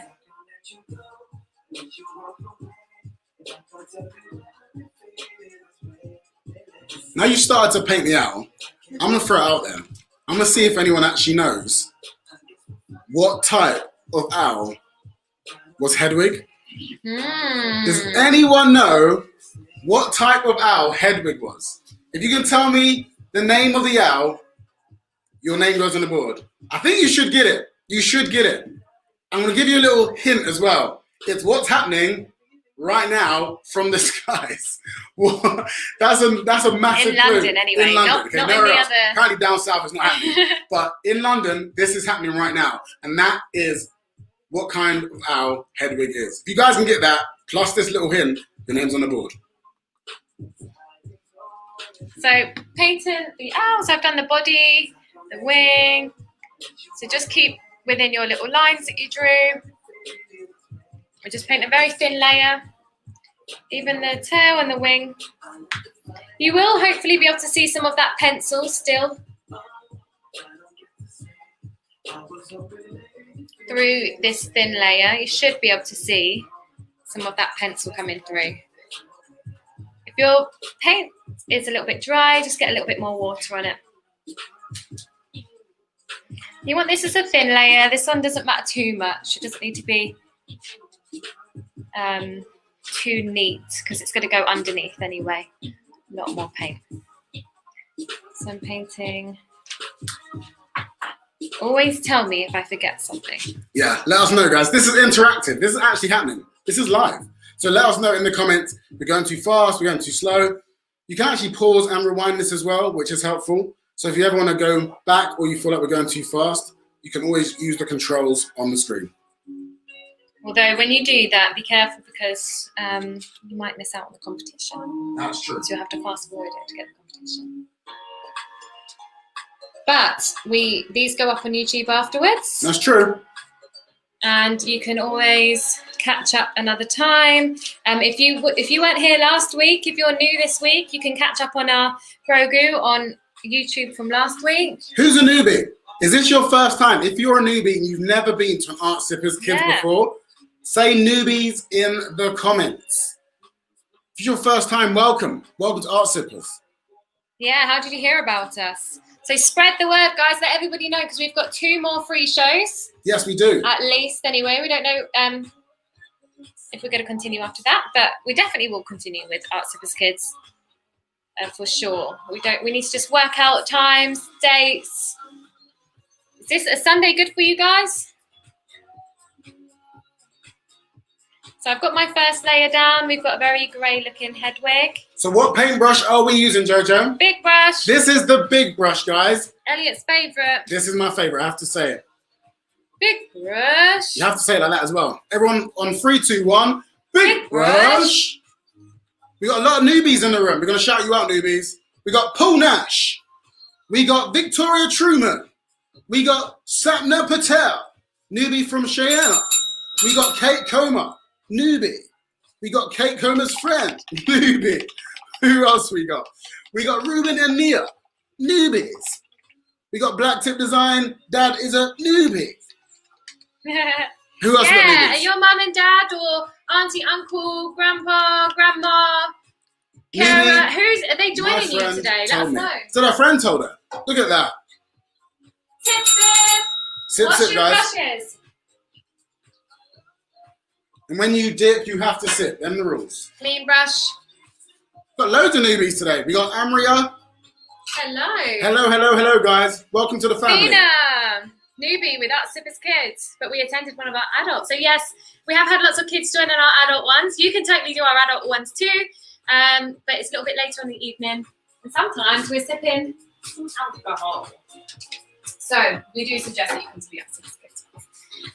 Now you started to paint the owl. I'm going to throw it out there. I'm going to see if anyone actually knows what type of owl was Hedwig. Does anyone know what type of owl Hedwig was? If you can tell me the name of the owl, your name goes on the board. I think you should get it. You should get it. I'm going to give you a little hint as well. It's what's happening right now from the skies. That's a massive In London, clue. anyway. In London. Not nowhere in the else. other. Apparently down south it's not happening. But in London, this is happening right now. And that is what kind of owl Hedwig is. If you guys can get that, plus this little hint, the name's on the board. So painting the owls, I've done the body, the wing. So just keep within your little lines that you drew. We just paint a very thin layer. Even the tail and the wing. You will hopefully be able to see some of that pencil still through this thin layer. You should be able to see some of that pencil coming through. If your paint is a little bit dry, just get a little bit more water on it. You want this as a thin layer. This one doesn't matter too much. It doesn't need to be too neat because it's going to go underneath anyway. A lot more paint. So I'm painting. Always tell me if I forget something. Yeah, let us know, guys. This is interactive. This is actually happening. This is live. So let us know in the comments. We're going too fast. We're going too slow. You can actually pause and rewind this as well, which is helpful. So if you ever want to go back or you feel like we're going too fast, you can always use the controls on the screen. Although when you do that, be careful because you might miss out on the competition. That's true. So you'll have to fast forward it to get the competition. But these go up on YouTube afterwards. That's true. And you can always catch up another time. If you weren't here last week, if you're new this week, you can catch up on our Grogu on YouTube from last week. Who's a newbie? Is this your first time? If you're a newbie and you've never been to an Art Sippers Kids before, say newbies in the comments. If it's your first time, welcome. Welcome to Art Sippers. Yeah, how did you hear about us? So spread the word, guys. Let everybody know because we've got 2 more free shows. Yes, we do. At least, anyway. We don't know if we're going to continue after that, but we definitely will continue with Art Sippers Kids for sure. We need to just work out times, dates. Is this a Sunday good for you guys? So I've got my first layer down. We've got a very grey looking Hedwig. So what paintbrush are we using, Jojo? Big brush. This is the big brush, guys. Elliot's favourite. This is my favourite, I have to say it. Big brush. You have to say it like that as well. Everyone on 3, 2, 1. Big brush. We got a lot of newbies in the room. We're going to shout you out, newbies. We got Paul Nash. We got Victoria Truman. We got Sapna Patel, newbie from Cheyenne. We got Kate Comer. Newbie. We got Kate Comer's friend. Newbie. Who else we got? We got Ruben and Nia. Newbies. We got Black Tip Design. Dad is a newbie. Who else we got newbies? Are your mum and dad or auntie, uncle, grandpa, grandma, Kara? Are they joining you today? Let us know. So our friend told her. Look at that. Sip, sip. Sip, sip, guys. Brushes. And when you dip, you have to sip. Them the rules. Clean brush. Got loads of newbies today. We got Amria. Hello. Hello, hello, hello, guys. Welcome to the family. Nina. Newbie with Art Sippers Kids, but we attended one of our adults. So yes, we have had lots of kids join in our adult ones. You can totally do our adult ones too, but it's a little bit later in the evening. And sometimes we're sipping some alcohol. So we do suggest that you come to the Art Sippers Kids.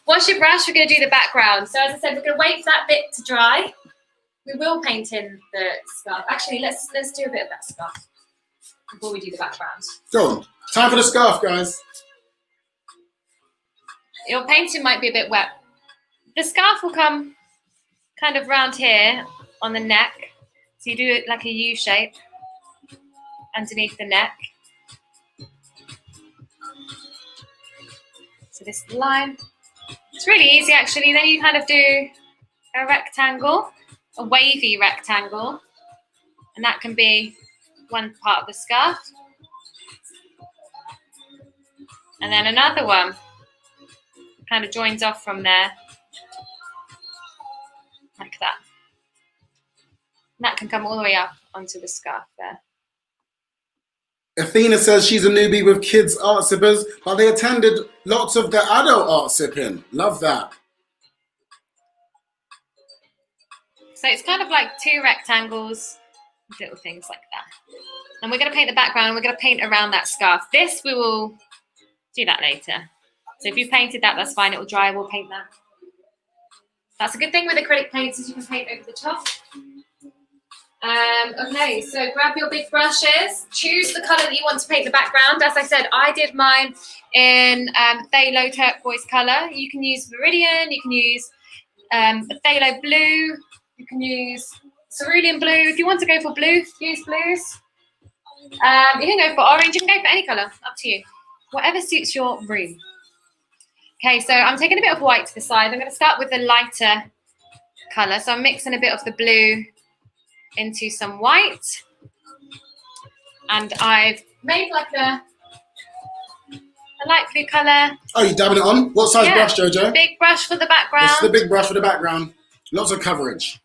Wash your brush, we're going to do the background. So as I said, we're going to wait for that bit to dry. We will paint in the scarf. Actually, let's do a bit of that scarf before we do the background. Go on. Time for the scarf, guys. Your painting might be a bit wet. The scarf will come kind of round here on the neck. So you do it like a U shape underneath the neck. So this line. It's really easy actually. Then you kind of do a rectangle, a wavy rectangle. And that can be one part of the scarf. And then another one. Kind of joins off from there, like that. And that can come all the way up onto the scarf there. Athena says she's a newbie with kids art sippers, but they attended lots of the adult art sipping. Love that. So it's kind of like 2 rectangles, little things like that. And we're going to paint the background and we're going to paint around that scarf. This we will do that later. So if you painted that, that's fine. It will dry. We'll paint that. That's a good thing with acrylic paints is you can paint over the top. Okay, so grab your big brushes. Choose the colour that you want to paint the background. As I said, I did mine in phthalo turquoise colour. You can use Viridian. You can use phthalo blue. You can use cerulean blue. If you want to go for blue, use blues. You can go for orange. You can go for any colour. Up to you. Whatever suits your room. Okay, so I'm taking a bit of white to the side. I'm going to start with the lighter colour. So I'm mixing a bit of the blue into some white. And I've made like a light blue colour. Oh, you dabbing it on? What size brush, Jojo? Big brush for the background. This is the big brush for the background. Lots of coverage.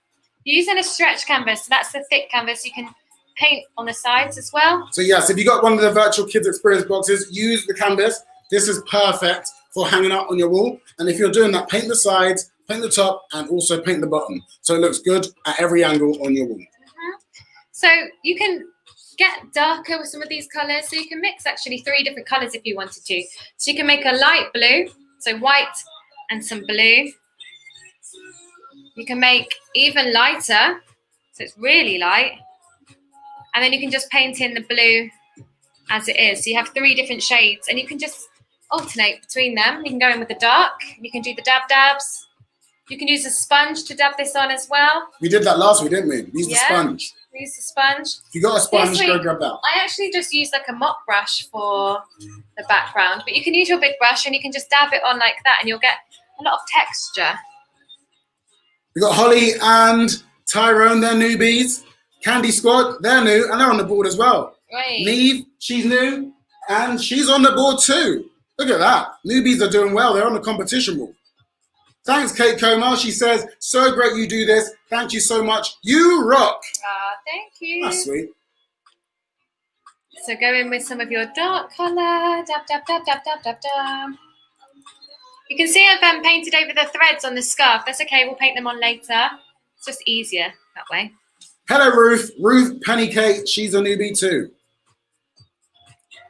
You're using a stretch canvas. So that's the thick canvas. You can paint on the sides as well. So yes, if you got one of the virtual kids experience boxes, use the canvas. This is perfect for hanging up on your wall. And if you're doing that, paint the sides, paint the top, and also paint the bottom. So it looks good at every angle on your wall. So you can get darker with some of these colours. So you can mix actually 3 different colours if you wanted to. So you can make a light blue, so white and some blue. You can make even lighter, so it's really light. And then you can just paint in the blue as it is. So you have 3 different shades and you can just alternate between them. You can go in with the dark, you can do the dabs. You can use a sponge to dab this on as well. We did that last week, didn't we? We used the sponge. We used the sponge. If you got a sponge, go grab that. I actually just used like a mop brush for the background, but you can use your big brush and you can just dab it on like that and you'll get a lot of texture. We got Holly and Tyrone, they're newbies. Candy Squad, they're new and they're on the board as well. Right. Neve, she's new and she's on the board too. Look at that. Newbies are doing well. They're on the competition wall. Thanks, Kate Komar. She says, so great you do this. Thank you so much. You rock. Thank you. That's sweet. So go in with some of your dark colour. Dab, dab, dab, dab, dab, dab, dab. You can see I've painted over the threads on the scarf. That's okay. We'll paint them on later. It's just easier that way. Hello, Ruth. Ruth Penny Kate. She's a newbie too.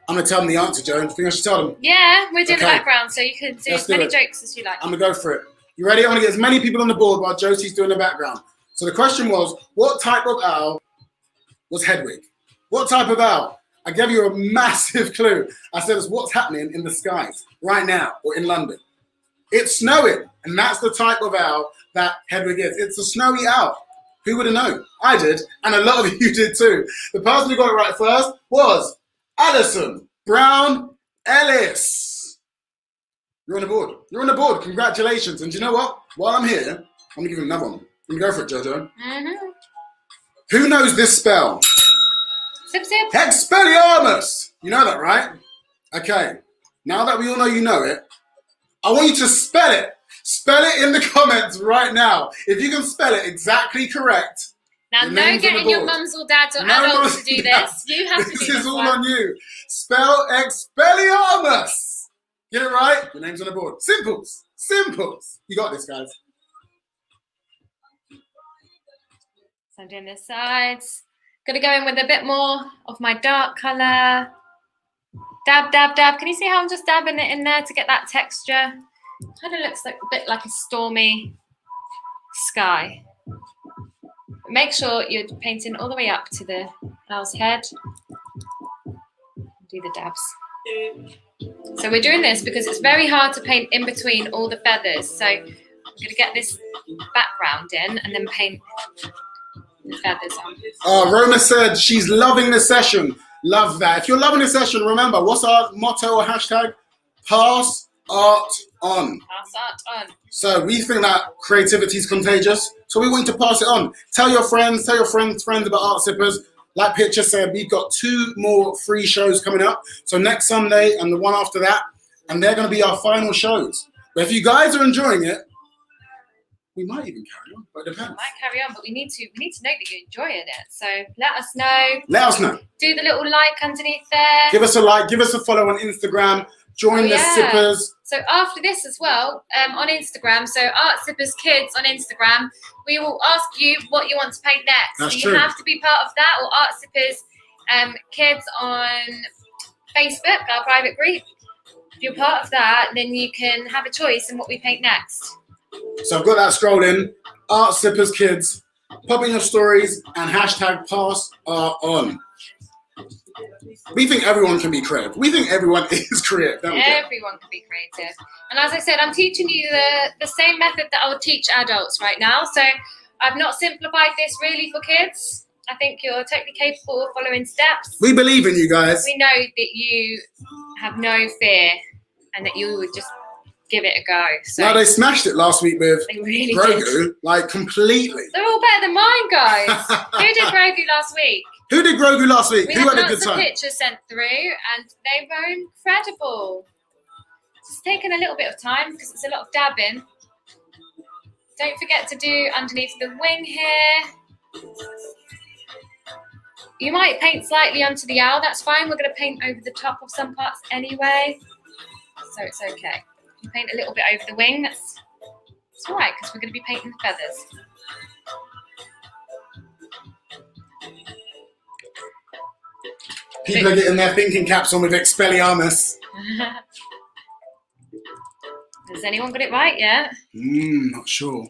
I'm going to tell them the answer, Joe. Do you think I should tell them? Yeah, we're doing the background, so you can do as many jokes as you like. I'm going to go for it. You ready? I want to get as many people on the board while Josie's doing the background. So the question was, what type of owl was Hedwig? What type of owl? I gave you a massive clue. I said it's what's happening in the skies right now or in London. It's snowing, and that's the type of owl that Hedwig is. It's a snowy owl. Who would have known? I did, and a lot of you did too. The person who got it right first was Alison Brown Ellis. You're on the board. You're on the board. Congratulations. And do you know what? While I'm here, I'm going to give you another one. I'm going to go for it, Jojo. Mm-hmm. Who knows this spell? Zip, zip. Expelliarmus. You know that, right? Okay. Now that we all know you know it, I want you to spell it. Spell it in the comments right now. If you can spell it exactly correct. Now, no getting your mums or dads or adults to do this. You have to do this. This is all on you. Spell Expelliarmus. Get it right? Your name's on the board. Simples. Simples. You got this, guys. So I'm doing the sides. Gonna go in with a bit more of my dark colour. Dab, dab, dab. Can you see how I'm just dabbing it in there to get that texture? Kind of looks like a bit like a stormy sky. Make sure you're painting all the way up to the owl's head. Do the dabs. So we're doing this because it's very hard to paint in between all the feathers. So I'm going to get this background in and then paint the feathers on. Oh, Roma said she's loving the session. Love that. If you're loving the session, remember, what's our motto or hashtag? Pass art on. Pass art on. So we think that creativity is contagious. So we want you to pass it on. Tell your friends about Art Sippers. Like Pitcher said, we've got 2 more free shows coming up. So next Sunday and the one after that. And they're going to be our final shows. But if you guys are enjoying it, we might even carry on. But it depends. We might carry on, but we need to know that you're enjoying it. So let us know. Let us know. Do the little like underneath there. Give us a like. Give us a follow on Instagram. Join the Sippers. So after this as well, on Instagram, so Art Sippers Kids on Instagram, we will ask you what you want to paint next. That's so true. You have to be part of that, or Art Sippers Kids on Facebook, our private group. If you're part of that, then you can have a choice in what we paint next. So I've got that scrolling. Art Sippers Kids. Pop in your stories and hashtag pass art on. We think everyone can be creative. We think everyone is creative. Everyone can be creative. And as I said, I'm teaching you the same method that I would teach adults right now. So I've not simplified this really for kids. I think you're totally capable of following steps. We believe in you guys. We know that you have no fear and that you would just give it a go. So now, they smashed it last week with really Grogu, like completely. They're all better than mine, guys. Who did Grogu last week? Who did Grogu last week? We Who had had a good lots of time? pictures sent through and they were incredible. It's taken a little bit of time because it's a lot of dabbing. Don't forget to do underneath the wing here. You might paint slightly onto the owl, that's fine. We're going to paint over the top of some parts anyway. So it's okay. You paint a little bit over the wing, it's all right because we're going to be painting the feathers. People are getting their thinking caps on with Expelliarmus. Has anyone got it right yet? Not sure.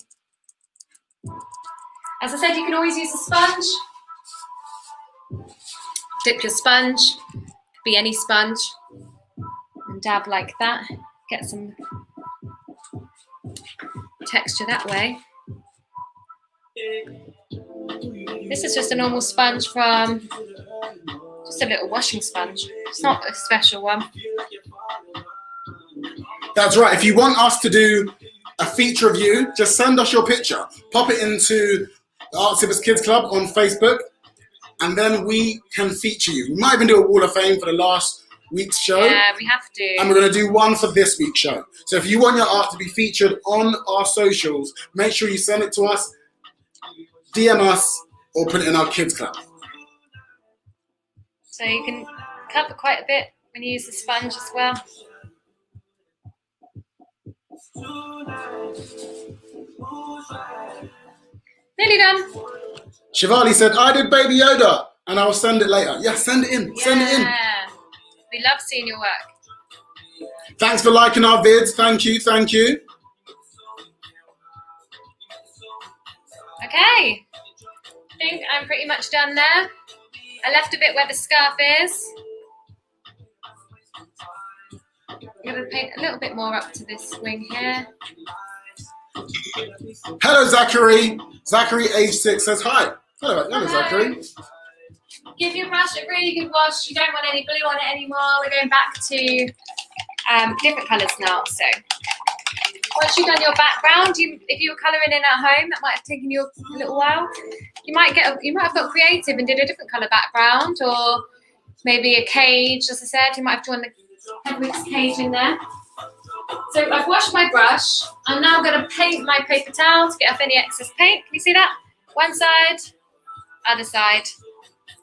As I said, you can always use a sponge. Dip your sponge, could be any sponge, and dab like that. Get some texture that way. This is just a normal sponge from just a little washing sponge. It's not a special one. That's right. If you want us to do a feature of you, just send us your picture. Pop it into the Art Sippers Kids Club on Facebook, and then we can feature you. We might even do a Wall of Fame for the last week's show. Yeah, we have to. And we're going to do one for this week's show. So if you want your art to be featured on our socials, make sure you send it to us, DM us, or put it in our Kids Club. So you can cover quite a bit when you use the sponge as well. Nearly done. Shivali said, I did Baby Yoda, and I'll send it later. Yeah, send it in. Send it in. We love seeing your work. Thanks for liking our vids. Thank you. Thank you. Okay. I think I'm pretty much done there. I left a bit where the scarf is. I'm going to paint a little bit more up to this wing here. Hello, Zachary. Zachary, age 6, says hi. Hello, Zachary. Give your brush a really good wash. You don't want any blue on it anymore. We're going back to different colours now. So once you've done your background, if you were colouring in at home, that might have taken you a little while. You might have got creative and did a different colour background, or maybe a cage. As I said, you might have drawn the Hedwig's cage in there. So I've washed my brush. I'm now going to paint my paper towel to get off any excess paint. Can you see that? One side, other side.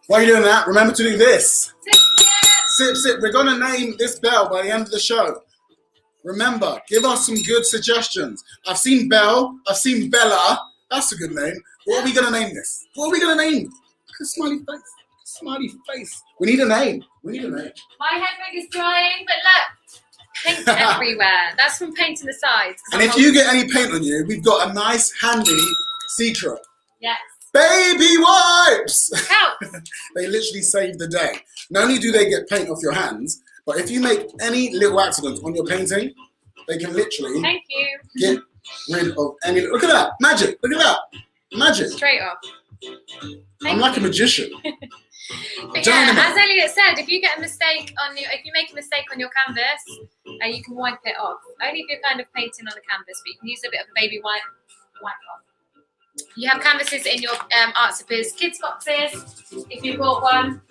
While you're doing that, remember to do this. Sip. Sip. We're going to name this bell by the end of the show. Remember, give us some good suggestions. I've seen Belle. I've seen Bella. That's a good name. What are we going to name this? What are we going to name? Look at smiley face. Smiley face. We need a name. My Hedwig is drying, but look. Paint everywhere. That's from painting the sides. And if you get any paint on you, we've got a nice, handy secret. Yes. Baby wipes! Help. They literally save the day. Not only do they get paint off your hands, but if you make any little accident on your painting, they can literally Thank you. get rid of any... Look at that. Magic. Look at that. Magic. Straight off. I'm like a magician. But yeah, as Elliot said, if you get a mistake if you make a mistake on your canvas, you can wipe it off. Only if you're kind of painting on the canvas, but you can use a bit of a baby wipe off. You have canvases in your Art Sippers kids boxes. If you've got one.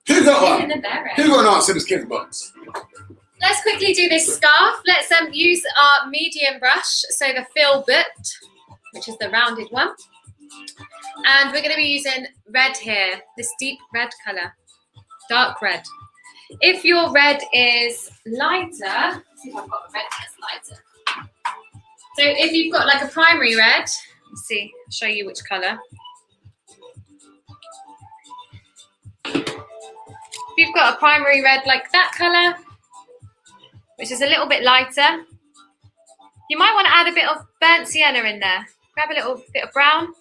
Who got one? Who got an Art Sippers kids box? Let's quickly do this scarf. Let's use our medium brush, so the filbert, which is the rounded one. And we're going to be using red here, this deep red colour, dark red. If your red is lighter, let's see if I've got a red that's lighter. So if you've got like a primary red, let's see, I'll show you which colour. If you've got a primary red like that colour, which is a little bit lighter, you might want to add a bit of burnt sienna in there. Grab a little bit of brown.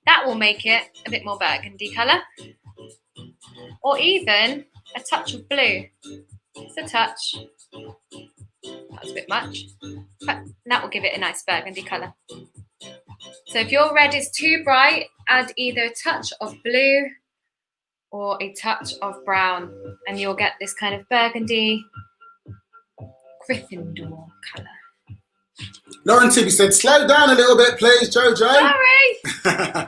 That will make it a bit more burgundy colour. Or even a touch of blue. Just a touch. That's a bit much. But that will give it a nice burgundy colour. So if your red is too bright, add either a touch of blue or a touch of brown. And you'll get this kind of burgundy Gryffindor colour. Lauren Tibby said, slow down a little bit, please, Jojo. Sorry.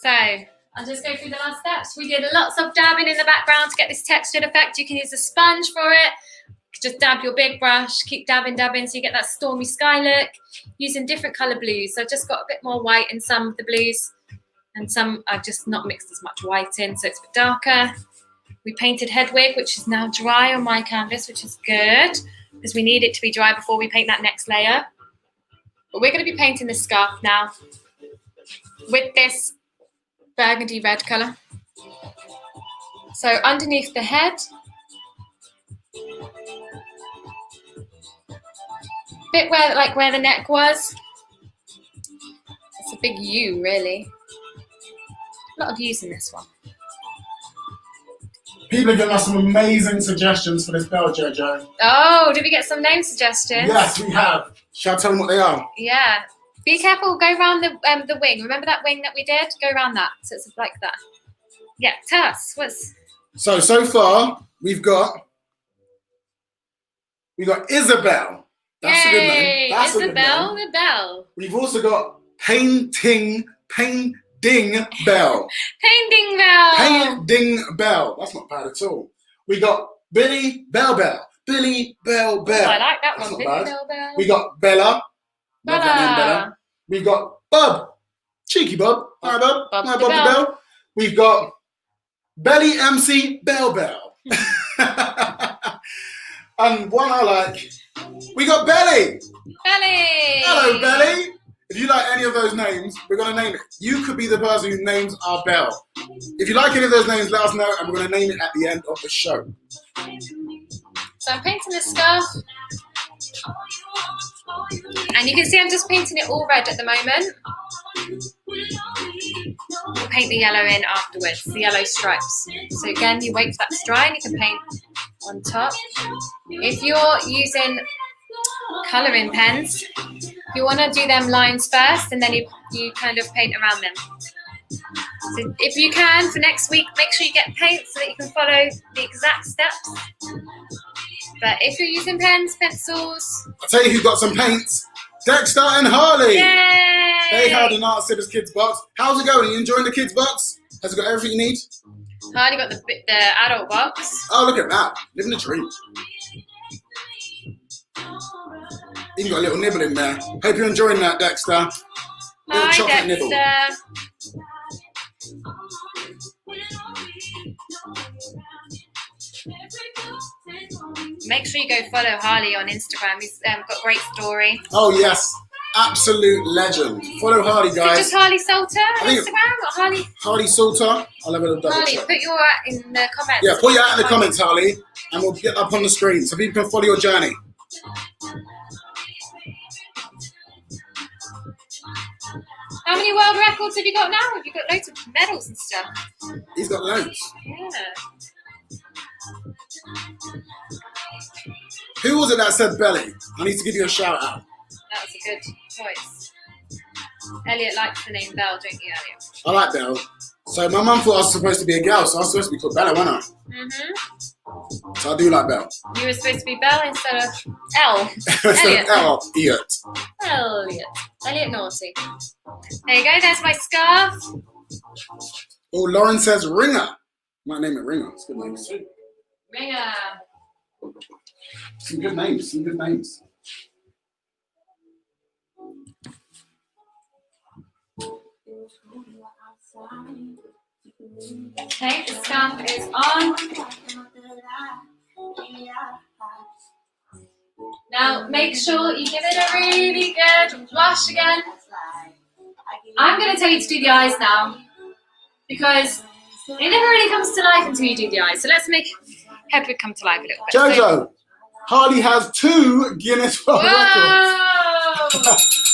So I'll just go through the last steps. We did lots of dabbing in the background to get this textured effect. You can use a sponge for it. Just dab your big brush, keep dabbing so you get that stormy sky look. Using different colour blues. So I've just got a bit more white in some of the blues, and some I've just not mixed as much white in, so it's a bit darker. We painted Hedwig, which is now dry on my canvas, which is good, because we need it to be dry before we paint that next layer. But we're going to be painting the scarf now with this burgundy red colour. So underneath the head. Bit where the neck was. It's a big U, really. A lot of U's in this one. People are giving us some amazing suggestions for this bell, Jojo. Oh, did we get some name suggestions? Yes, we have. Shall I tell them what they are? Yeah. Be careful. Go around the wing. Remember that wing that we did? Go around that. So it's like that. Yeah. Tell us what's. So far we've got Isabel. That's a good name. That's a good Isabel name. the Bell. We've also got Painting Bell. Painting Bell. Painting Bell. That's not bad at all. We got Billy Bell. Billy Bell. Oh, I like that That's one. not Billy bad. Bell. We got Bella. Love that name, Bella. Bella. We got Bub. Cheeky Bub. Hi, Bub. Bub Hi, the Bub the Bell. Bell. We've got Belly MC Bell. And one I like. We got Belly. Belly. Hello, Belly. If you like any of those names, we're going to name it. You could be the person who names our bell. If you like any of those names, let us know, and we're going to name it at the end of the show. So I'm painting the scarf. And you can see I'm just painting it all red at the moment. We'll paint the yellow in afterwards, the yellow stripes. So again, you wait for that to dry and you can paint on top. If you're using colouring pens, you want to do them lines first and then you kind of paint around them. So if you can, for next week, make sure you get paint so that you can follow the exact steps. But if you're using pens, pencils... I'll tell you who got some paints. Dexter and Harley. Yay! They had an Art Sippers Kids box. How's it going? Are you enjoying the kids box? Has it got everything you need? Harley got the adult box. Oh, look at that. Living the dream. Even got a little nibble in there. Hope you're enjoying that, Dexter. Little Hi, chocolate Dexter. nibble. Make sure you go follow Harley on Instagram. He's got a great story. Oh, yes. Absolute legend. Follow Harley, Is it guys. just Harley Salter on think- Instagram? Or Harley? Harley Salter. I'll have a double Harley, check. put your in the comments. Yeah, put your out in the comments, Harley, and we'll get up on the screen so people can follow your journey. How many world records have you got now? Have you got loads of medals and stuff? He's got loads. Yeah. Who was it that said belly? I need to give you a shout out. That was a good choice. Elliot likes the name Belle, don't you, Elliot? I like Belle. So my mum thought I was supposed to be a girl, so I was supposed to be called Bella, wasn't I? Mm-hmm. So I do like Belle. You were supposed to be Belle instead of Elle. So Elliot. Elliot. Elliot. Elliot Naughty. There you go, there's my scarf. Oh, Lauren says Ringer. Might name it Ringer. It's a good name. Ringer. Some good names. Some good names. Okay, the scarf is on. Now make sure you give it a really good wash again. I'm going to tell you to do the eyes now because it never really comes to life until you do the eyes. So let's make Hedwig come to life a little bit. Jojo, Harley has 2 Guinness World Records. Whoa!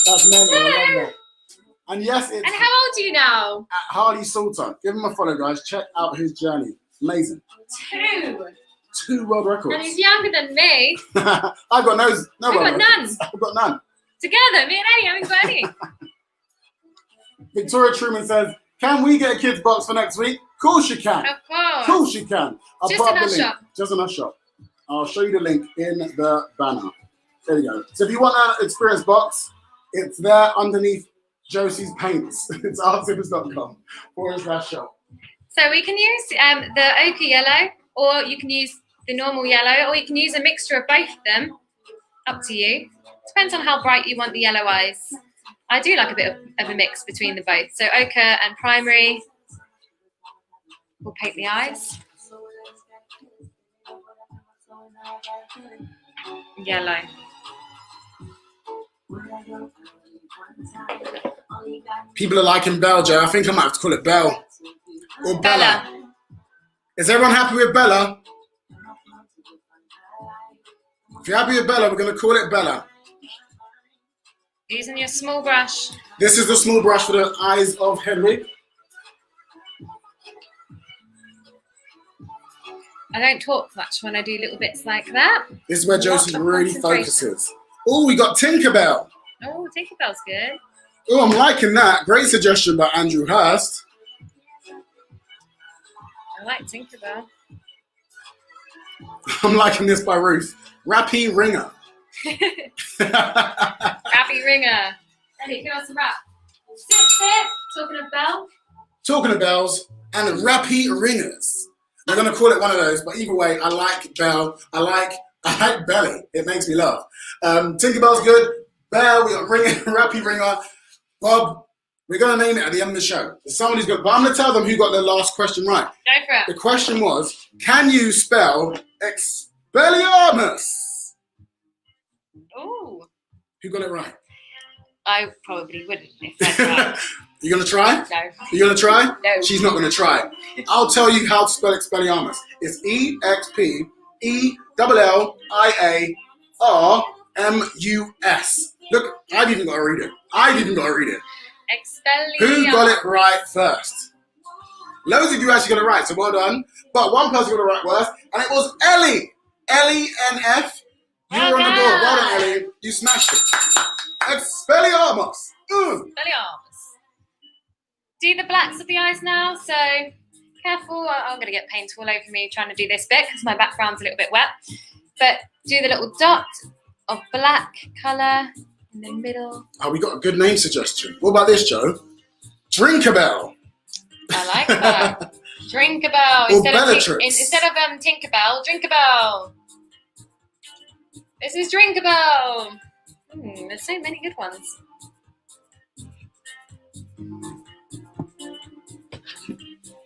That's mental. I love that. And yes, it's And how old are you now? at Harley Salter. Give him a follow, guys. Check out his journey. Amazing. 2. 2 world records. And he's younger than me. I've got no I've world got records. none. I've got none. Together, me and Eddie haven't got any. Victoria Truman says, can we get a kids box for next week? Of course you can. Of course. Of course you can. I'll Just put up in our the link. shop. Just in our shop. I'll show you the link in the banner. There you go. So if you want an experience box, it's there underneath Josie's paints. It's arty-fact.com/shop. So we can use the ochre yellow, or you can use the normal yellow, or you can use a mixture of both of them. Up to you. Depends on how bright you want the yellow eyes. I do like a bit of a mix between the both. So ochre and primary. We'll paint the eyes. Yellow. People are liking Belle, Joe. I think I might have to call it Belle. Or Bella. Is everyone happy with Bella? If you're happy with Bella, we're going to call it Bella. Using your small brush. This is the small brush for the eyes of Hedwig. I don't talk much when I do little bits like that. This is where Josie really focuses. Oh, we got Tinkerbell. Oh, Tinkerbell's good. Oh, I'm liking that. Great suggestion by Andrew Hurst. I like Tinkerbell. I'm liking this by Ruth. Rappy Ringer. Rappy Ringer. Eddie, give us a rap. Sit. Talking of bell. Talking of bells and Rappy Ringers. We're going to call it one of those, but either way, I like Bell. I like Belly. It makes me laugh. Tinkerbell's good. Bell, we got Ringer, Rappy Ringer. Bob, we're going to name it at the end of the show. There's someone who's good. But I'm going to tell them who got the last question right. Go for it. The question was, can you spell Expelliarmus? Ooh. Who got it right? I probably wouldn't if that's right. You going to try? No. You going to try? No. She's not going to try. I'll tell you how to spell Expelliarmus. It's EXPELLIARMUS. Look, I've even got to read it. Expelliarmus. Who got it right first? Loads of you actually got it right, so well done. But one person got it right first, and it was Ellie. L-E-N-F. You were on the board. Well done, Ellie. You smashed it. Expelliarmus. Expelliarmus. Do the blacks of the eyes now, so careful. I'm going to get paint all over me trying to do this bit because my background's a little bit wet. But do the little dot of black colour in the middle. Oh, we got a good name suggestion. What about this, Joe? Drinkerbell. I like that. Drinkerbell. Or Bellatrix. Instead of Tinkerbell, Drinkerbell. This is Drinkerbell. There's so many good ones.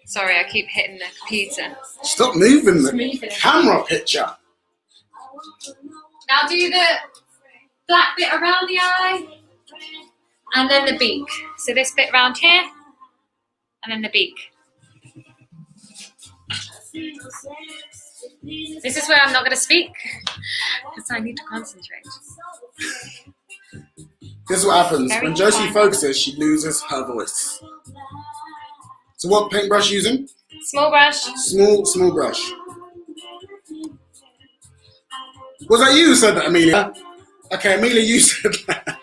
Sorry, I keep hitting the computer. Stop moving the camera picture. Now do the black bit around the eye and then the beak. So this bit around here and then the beak. This is where I'm not going to speak because I need to concentrate. This is what happens. When Josie focuses, she loses her voice. So what paintbrush are you using? Small brush. Small brush. Was that you who said that, Amelia? Okay, Amelia, you said that.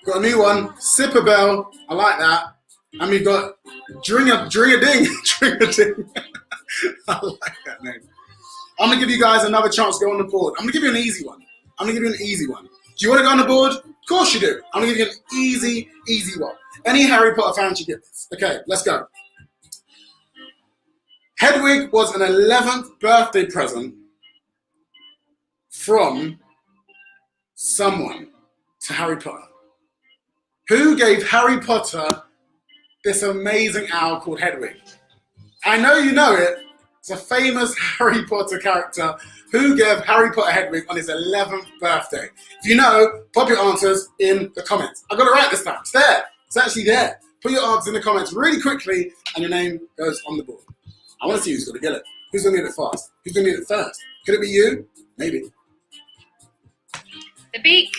Got a new one, Sipper Bell. I like that. And we've got Dring-a-Ding. Dring-a-Ding. I like that name. I'm going to give you guys another chance to go on the board. I'm going to give you an easy one. Do you want to go on the board? Of course you do. I'm going to give you an easy one. Any Harry Potter fan should get this. Okay, let's go. Hedwig was an 11th birthday present from someone to Harry Potter. Who gave Harry Potter this amazing owl called Hedwig? I know you know it. It's a famous Harry Potter character. Who gave Harry Potter Hedwig on his 11th birthday? If you know, pop your answers in the comments. I got it right this time. It's there. It's actually there. Put your answers in the comments really quickly and your name goes on the board. I want to see who's going to get it. Who's going to get it fast? Who's going to get it first? Could it be you? Maybe. The beak.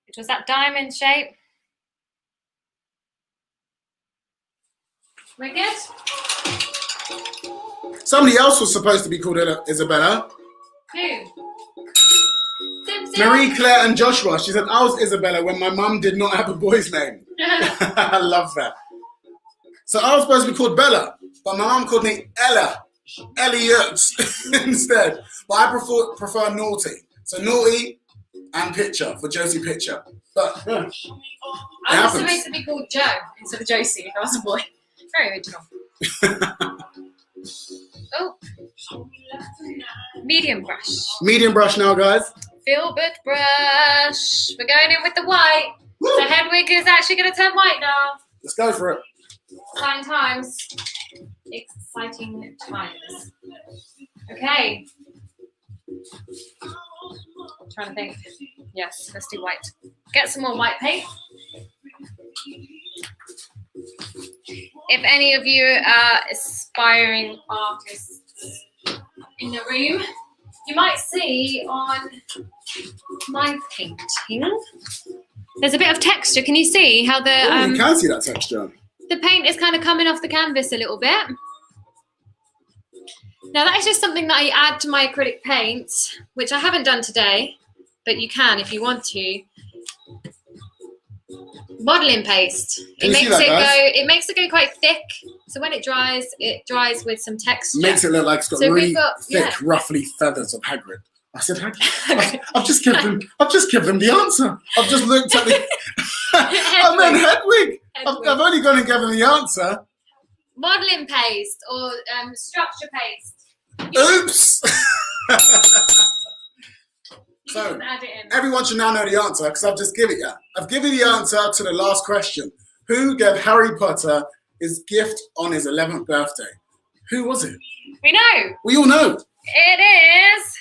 It was that diamond shape. We're good? Somebody else was supposed to be called Isabella. Who? Marie Claire and Joshua. She said, I was Isabella when my mum did not have a boy's name. I love that. So I was supposed to be called Bella, but my mum called me Elliot instead. But I prefer Naughty. So Naughty and Pitcher for Josie Pitcher. But I was supposed to be called Joe instead of Josie if I was a boy. Very original. Oh. Medium brush. Medium brush now, guys. Filbert brush. We're going in with the white. Woo. So Hedwig is actually going to turn white now. Let's go for it. Exciting times. Exciting times. Okay. I'm trying to think. Yes, let's do white. Get some more white paint. If any of you are aspiring artists in the room, you might see on my painting, there's a bit of texture. Can you see how the you can see that texture. The paint is kind of coming off the canvas a little bit. Now that is just something that I add to my acrylic paints, which I haven't done today, but you can if you want to. Modelling paste. It makes it go quite thick. So when it dries with some texture. Makes it look like it's got really thick, ruffly feathers of Hagrid. I said Hagrid. I've just given them the answer. I've just looked at the. I meant Hedwig. I've only gone and given the answer. Modelling paste or structure paste. Oops. So everyone should now know the answer because I've just given it. I've given the answer to the last question. Who gave Harry Potter his gift on his 11th birthday? Who was it? We know. We all know. It is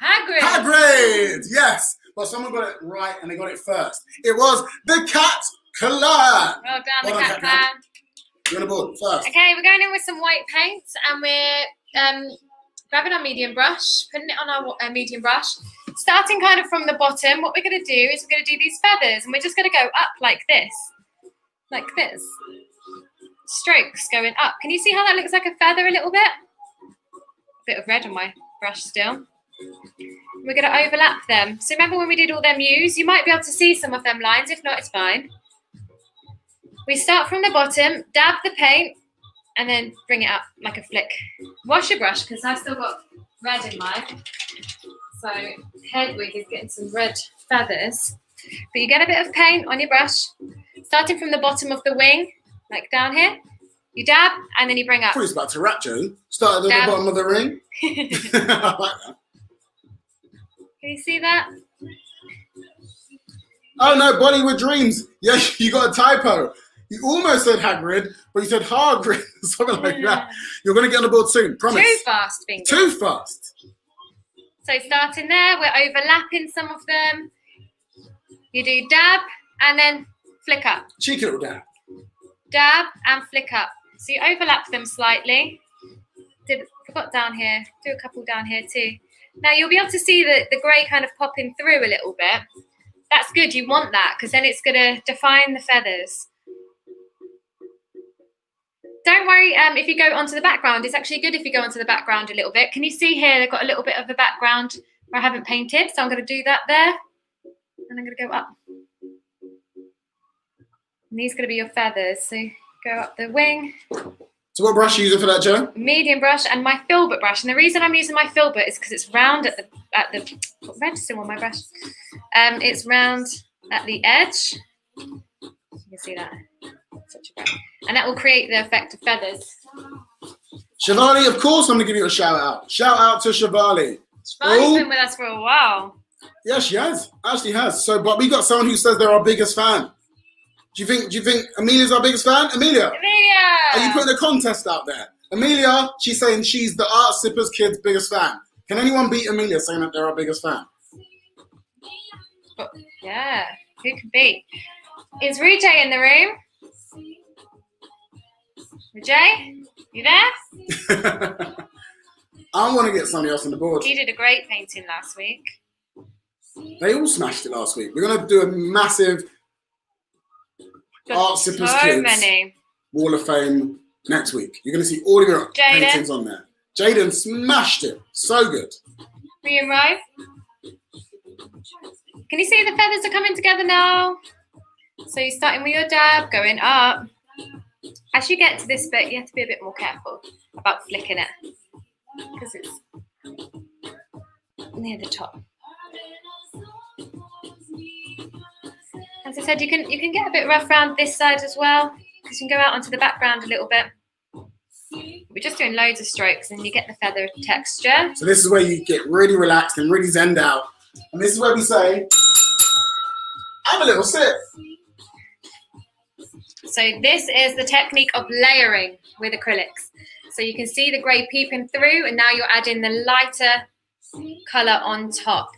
Hagrid. Hagrid, yes. But someone got it right and they got it first. It was the cat clan. Well done, the cat clan. You're on the board first. Okay, we're going in with some white paint and we're grabbing our medium brush, putting it on our medium brush, starting kind of from the bottom. What we're going to do is we're going to do these feathers and we're just going to go up like this. Like this. Strokes going up. Can you see how that looks like a feather a little bit? A bit of red on my brush still. We're going to overlap them. So remember when we did all them U's? You might be able to see some of them lines. If not, it's fine. We start from the bottom, dab the paint, and then bring it up like a flick. Wash your brush because I've still got red in mine. So Hedwig is getting some red feathers. But you get a bit of paint on your brush, starting from the bottom of the wing, like down here. You dab and then you bring up. I thought it was about to rat, Joe. Start at the bottom of the ring. I like that. Can you see that? Oh no, Bollywood Dreams. Yeah, you got a typo. You almost said Hagrid, but you said Hagrid, something like that. You're going to get on the board soon, promise. Too fast, fingers. Too fast. So starting there, we're overlapping some of them. You do dab and then flick up. Cheeky little dab. Dab and flick up. So you overlap them slightly. Forgot down here. Do a couple down here too. Now you'll be able to see the grey kind of popping through a little bit. That's good. You want that because then it's going to define the feathers. Don't worry if you go onto the background. It's actually good if you go onto the background a little bit. Can you see here they've got a little bit of a background where I haven't painted? So I'm going to do that there. And I'm going to go up. And these are going to be your feathers. So go up the wing. So what brush are you using for that, Joe? Medium brush and my filbert brush. And the reason I'm using my filbert is because it's round at the red still on my brush. It's round at the edge. You can see that. Such a brush. And that will create the effect of feathers. Shivali, of course I'm going to give you a shout out. Shout out to Shivali. Shivali's been with us for a while. Yeah, she has. Actually has. So, but we got someone who says they're our biggest fan. Do you think Amelia's our biggest fan? Amelia! Are you putting a contest out there? Amelia, she's saying she's the Art Sippers Kids' biggest fan. Can anyone beat Amelia saying that they're our biggest fan? Yeah, who can beat? Is Rujay in the room? Rujay, you there? I want to get somebody else on the board. He did a great painting last week. They all smashed it last week. We're going to do a massive Art Sippers Kids Wall of Fame next week. You're going to see all of your paintings on there. Jaden smashed it. So good. Me and Ro. Can you see the feathers are coming together now? So you're starting with your dab, going up. As you get to this bit, you have to be a bit more careful about flicking it because it's near the top. As I said, you can get a bit rough around this side as well because you can go out onto the background a little bit. We're just doing loads of strokes and you get the feather texture. So this is where you get really relaxed and really zenned out. And this is where we say, have a little sip. So this is the technique of layering with acrylics. So you can see the grey peeping through, and now you're adding the lighter colour on top.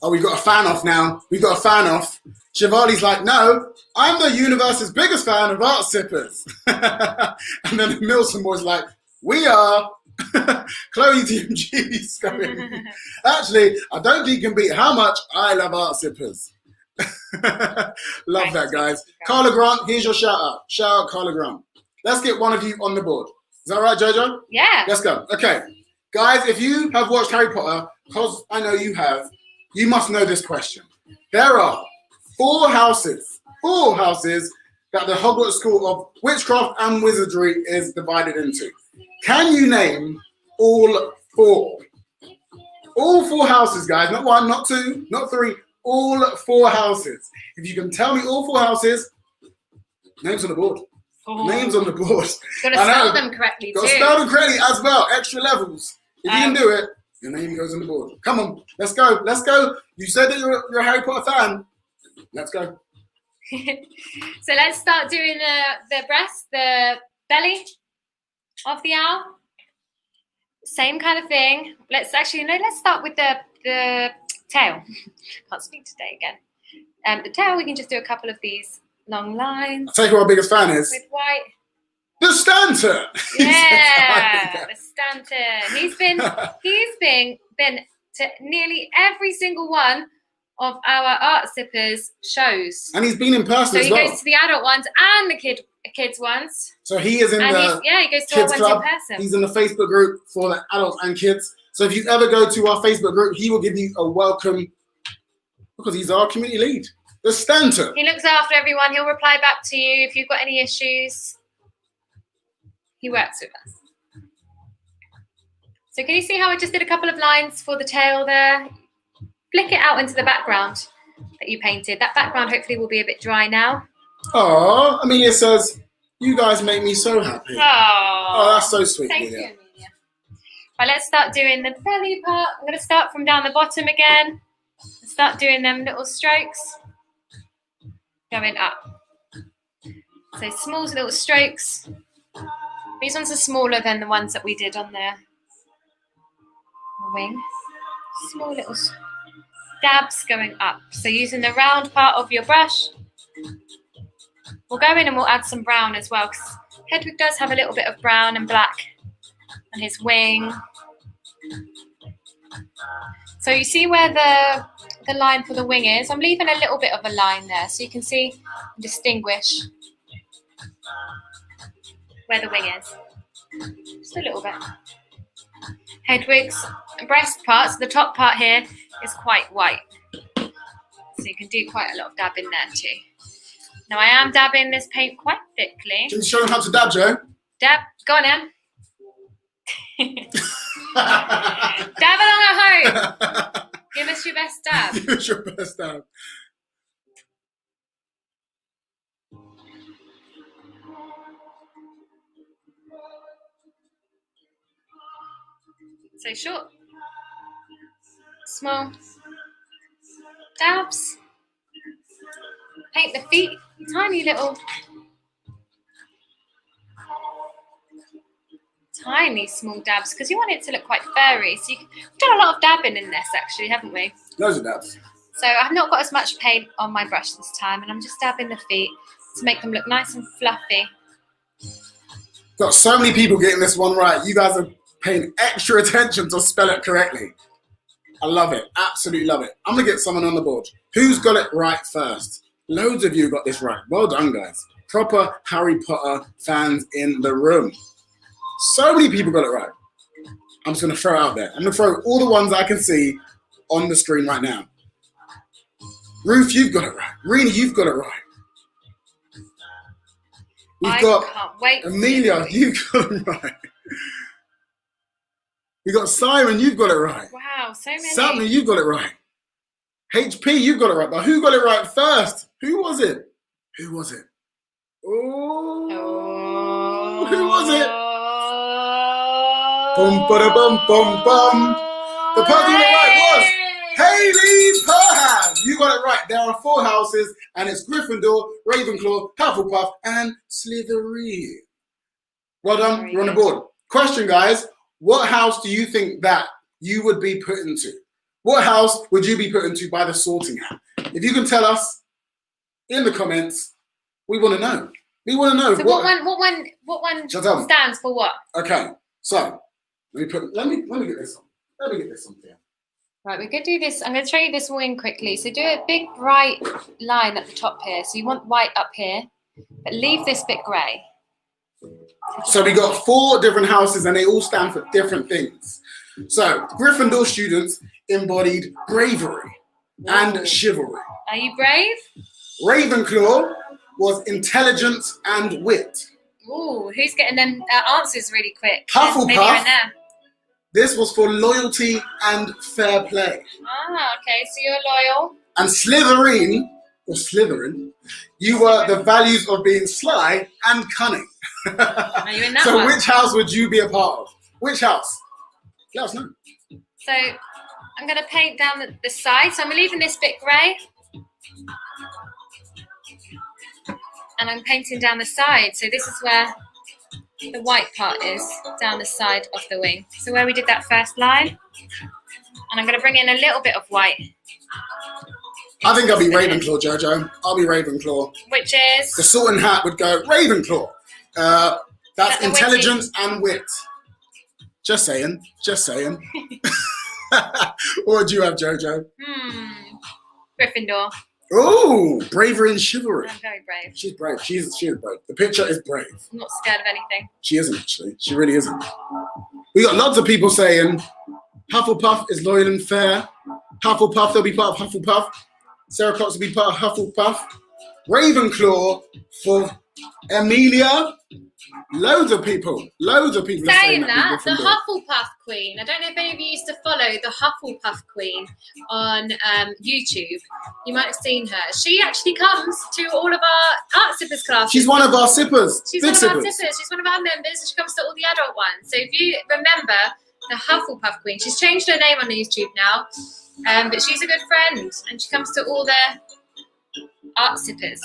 Oh, we've got a fan off now. We've got a fan off. Shivali's like, no, I'm the universe's biggest fan of art sippers. And then the Milson boy's like, we are. Chloe TMG's going. Actually, I don't think you can beat how much I love art sippers. Love that, guys. Carla Grant, here's your shout out. Shout out, Carla Grant. Let's get one of you on the board. Is that right, Jojo? Yeah. Let's go. Okay. Guys, if you have watched Harry Potter, because I know you have, you must know this question. There are four houses that the Hogwarts School of Witchcraft and Wizardry is divided into. Can you name all four? All four houses, guys. Not one, not two, not three. All four houses. If you can tell me all four houses, names on the board. Oh. Names on the board. Got to spell them correctly too. Got to spell them correctly as well. Extra levels. If you can do it, your name goes on the board. Come on, let's go. Let's go. You said that you're a Harry Potter fan. Let's go. So let's start doing the breast, the belly of the owl. Same kind of thing. Let's start with the tail. Can't speak today again. The tail, we can just do a couple of these long lines. I'll tell you who our biggest fan is. With white. The Stanton. Yeah, the Stanton. He's been to nearly every single one of our art sippers shows. And he's been in person as well. So he goes to the adult ones and the kids ones. So he is in he goes to kids club. In person. He's in the Facebook group for the adults and kids. So if you ever go to our Facebook group, he will give you a welcome because he's our community lead. The Stanton. He looks after everyone. He'll reply back to you if you've got any issues. He works with us. So can you see how I just did a couple of lines for the tail there? Flick it out into the background that you painted. That background hopefully will be a bit dry now. Oh, Amelia says, you guys make me so happy. Oh, that's so sweet. Thank you, Amelia. Right, let's start doing the belly part. I'm going to start from down the bottom again. Start doing them little strokes. Going up. So small little strokes. These ones are smaller than the ones that we did on the wing. Small little dabs going up. So using the round part of your brush, we'll go in and we'll add some brown as well, because Hedwig does have a little bit of brown and black on his wing. So you see where the line for the wing is? I'm leaving a little bit of a line there so you can see and distinguish where the wing is. Just a little bit. Hedwig's breast part, so the top part here is quite white. So you can do quite a lot of dabbing there too. Now I am dabbing this paint quite thickly. Can you show him how to dab, Joe? Dab, go on Em. Dab along at home. Give us your best dab. Give us your best dab. So short, small dabs. Paint the feet, tiny little, tiny small dabs, because you want it to look quite furry. So we've done a lot of dabbing in this actually, haven't we? Loads of dabs. So I've not got as much paint on my brush this time, and I'm just dabbing the feet to make them look nice and fluffy. Got so many people getting this one right. You guys are paying extra attention to spell it correctly. I love it. Absolutely love it. I'm going to get someone on the board. Who's got it right first? Loads of you got this right. Well done, guys. Proper Harry Potter fans in the room. So many people got it right. I'm just going to throw it out there. I'm going to throw all the ones I can see on the screen right now. Ruth, you've got it right. Rena, you've got it right. We've got Amelia, you've got it right. We got Simon, you've got it right. Wow, so many. Sapney, you've got it right. HP, you've got it right. But who got it right first? Who was it? Who was it? Oh. Who was it? Bum, ba, bum, bum, bum. The person who got it right was Hayley Perham. You got it right. There are 4 houses, and it's Gryffindor, Ravenclaw, Hufflepuff, and Slytherin. Well done. Very You're on the good. board. Question, guys. What house do you think that you would be put into? What house would you be put into by the sorting hat? If you can tell us in the comments, we want to know. We want to know. So what one Shall I tell them? stands for what? Okay. So let me get this on. Let me get this on here. Right, we're going to do this. I'm going to show you this wing quickly. So do a big bright line at the top here. So you want white up here, but leave this bit grey. So we got 4 different houses and they all stand for different things. So Gryffindor students embodied bravery and chivalry. Are you brave? Ravenclaw was intelligence and wit. Ooh, who's getting them answers really quick? Hufflepuff. Maybe you're in there. This was for loyalty and fair play. Ah, okay, so you're loyal. And Slytherin, you were the values of being sly and cunning. Are you in that So one? which house would you be a part of? Which house? Let us know. So I'm going to paint down the side. So I'm leaving this bit grey. And I'm painting down the side. So this is where the white part is, down the side of the wing. So where we did that first line. And I'm going to bring in a little bit of white. I think I'll be Ravenclaw, Jojo. I'll be Ravenclaw. Which The is? sorting hat would go Ravenclaw. That's That's the intelligence and wit. Just saying. Just saying. What do you have, Jojo? Gryffindor. Oh, bravery and chivalry. I'm very brave. She's brave. She is brave. The picture is brave. I'm not scared of anything. She isn't actually. She really isn't. We got lots of people saying Hufflepuff is loyal and fair. Hufflepuff, they'll be part of Hufflepuff. Sarah Cox will be part of Hufflepuff. Ravenclaw for Amelia. Loads of people are Saying that, the Gryffindor. Hufflepuff Queen. I don't know if any of you used to follow the Hufflepuff Queen on YouTube. You might have seen her. She actually comes to all of our art sippers classes. She's one of our sippers. She's Big one of our sippers. sippers. She's one of our members, and she comes to all the adult ones. So if you remember the Hufflepuff Queen, she's changed her name on YouTube now, but she's a good friend, and she comes to all the art sippers.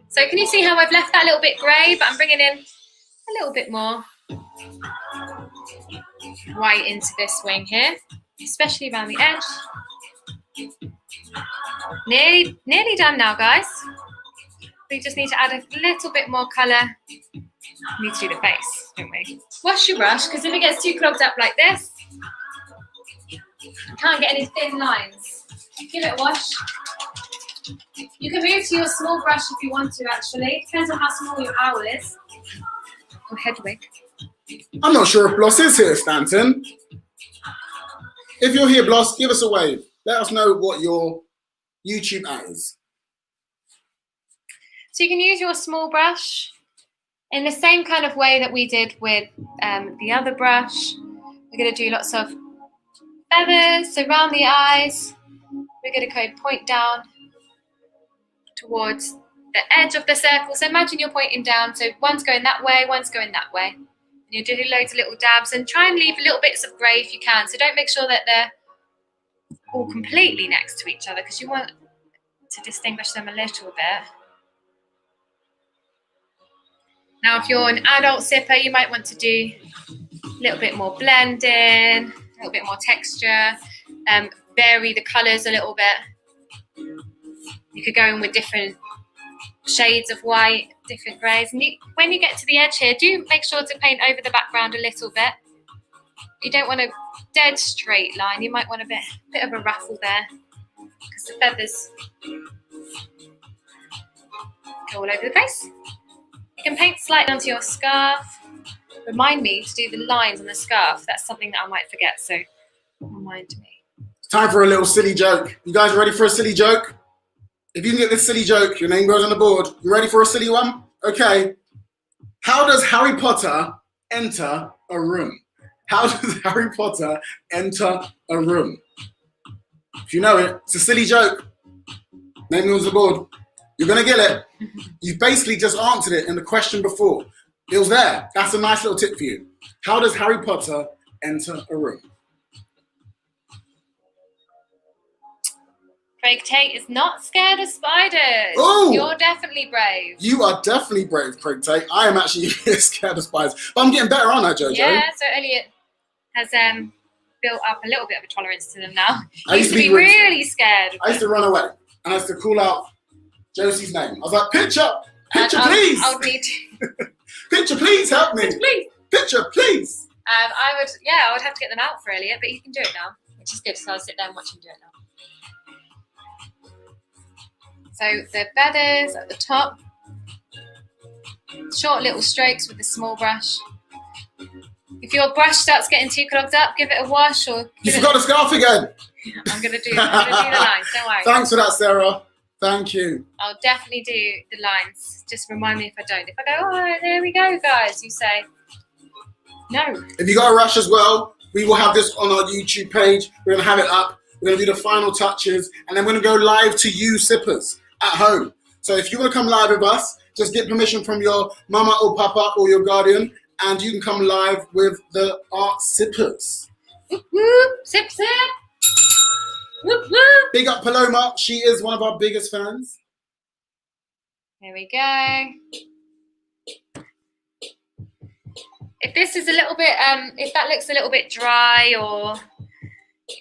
So can you see how I've left that a little bit grey, but I'm bringing in a little bit more white into this wing here, especially around the edge. Nearly done now, guys. We just need to add a little bit more colour. We need to do the face, don't we? Wash your brush, because if it gets too clogged up like this, you can't get any thin lines. Give it a wash. You can move to your small brush if you want to, actually. Depends on how small your owl is. Or Hedwig. I'm not sure if Bloss is here, Stanton. If you're here, Bloss, give us a wave. Let us know what your YouTube at is. So you can use your small brush in the same kind of way that we did with the other brush. We're going to do lots of feathers around the eyes. We're going to go point down towards the edge of the circle. So imagine you're pointing down. So one's going that way, one's going that way. And you're doing loads of little dabs, and try and leave little bits of grey if you can. So don't make sure that they're all completely next to each other, because you want to distinguish them a little bit. Now, if you're an adult sipper, you might want to do a little bit more blending, a little bit more texture, vary the colours a little bit. You could go in with different shades of white, different greys. And when you get to the edge here, do make sure to paint over the background a little bit. You don't want a dead straight line. You might want a bit of a ruffle there, because the feathers go all over the place. You can paint slightly onto your scarf. Remind me to do the lines on the scarf. That's something that I might forget, so remind me. It's time for a little silly joke. You guys ready for a silly joke? If you can get this silly joke, your name goes on the board. You ready for a silly one? Okay. How does Harry Potter enter a room? How does Harry Potter enter a room? If you know it, it's a silly joke. Name goes on the board. You're going to get it. You've basically just answered it in the question before. It was there. That's a nice little tip for you. How does Harry Potter enter a room? Craig Tate is not scared of spiders. Ooh. You're definitely brave. You are definitely brave, Craig Tate. I am actually scared of spiders. But I'm getting better, aren't I, Jojo? Yeah, so Elliot has built up a little bit of a tolerance to them now. I used to be really scared. I used to run away and I used to call out Josie's name. I was like, picture, please. I would need to. Picture, please help me. Please. Picture, please. I would have to get them out for Elliot, but he can do it now, which is good. So I'll sit there and watch him do it now. So the feathers at the top, short little strokes with a small brush. If your brush starts getting too clogged up, give it a wash or. You forgot the scarf again. I'm gonna do the lines. Don't worry. Thanks for that, Sarah. Thank you. I'll definitely do the lines. Just remind me if I don't. If I go, oh, there we go, guys. You say no. If you got a rush as well, we will have this on our YouTube page. We're gonna have it up. We're gonna do the final touches, and then we're gonna go live to you sippers at home. So if you want to come live with us, just get permission from your mama or papa or your guardian, and you can come live with the art sippers. Whoop, whoop. Sip, sip. Whoop, whoop. Big up Paloma. She is one of our biggest fans. There we go. If this is a little bit, if that looks a little bit dry or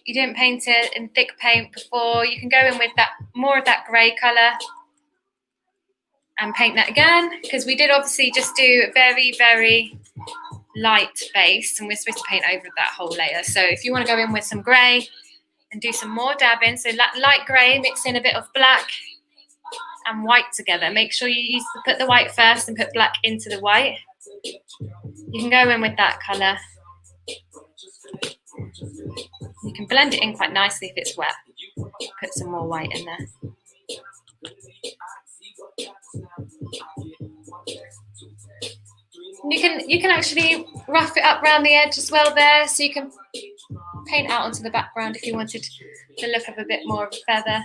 you didn't paint it in thick paint before, you can go in with that more of that grey colour and paint that again, because we did obviously just do a very, very light base and we're supposed to paint over that whole layer. So if you want to go in with some grey and do some more dabbing, so light grey, mix in a bit of black and white together. Make sure you put the white first and put black into the white. You can go in with that colour. You can blend it in quite nicely if it's wet. Put some more white in there. You can actually rough it up around the edge as well there, so you can paint out onto the background if you wanted the look of a bit more of a feather.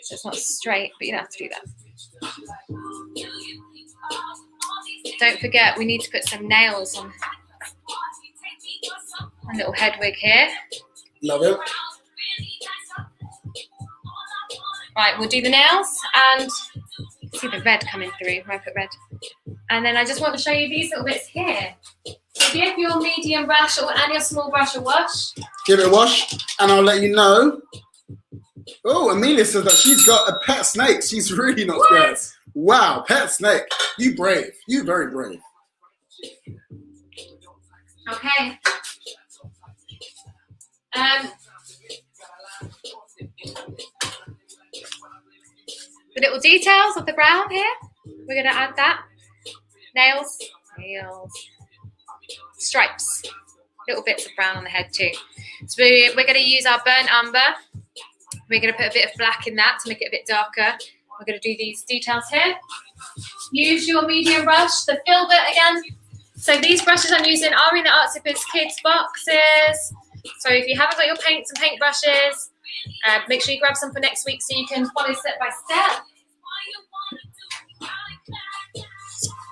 So it's not straight, but you don't have to do that. Don't forget, we need to put some nails on a little Hedwig here. Love it. Right, we'll do the nails and see the red coming through. Where I put red. And then I just want to show you these little bits here. So give your medium brush and your small brush a wash. Give it a wash, and I'll let you know. Oh, Amelia says that she's got a pet snake. She's really not scared. Wow, pet snake. You brave. You very brave. Okay. The little details of the brown here. We're going to add that. Nails. Stripes. Little bits of brown on the head too. So we're going to use our burnt umber. We're going to put a bit of black in that to make it a bit darker. We're going to do these details here. Use your medium brush, the filbert again. So these brushes I'm using are in the Art Zippers Kids boxes. So if you haven't got your paints and paint brushes, make sure you grab some for next week so you can follow step by step.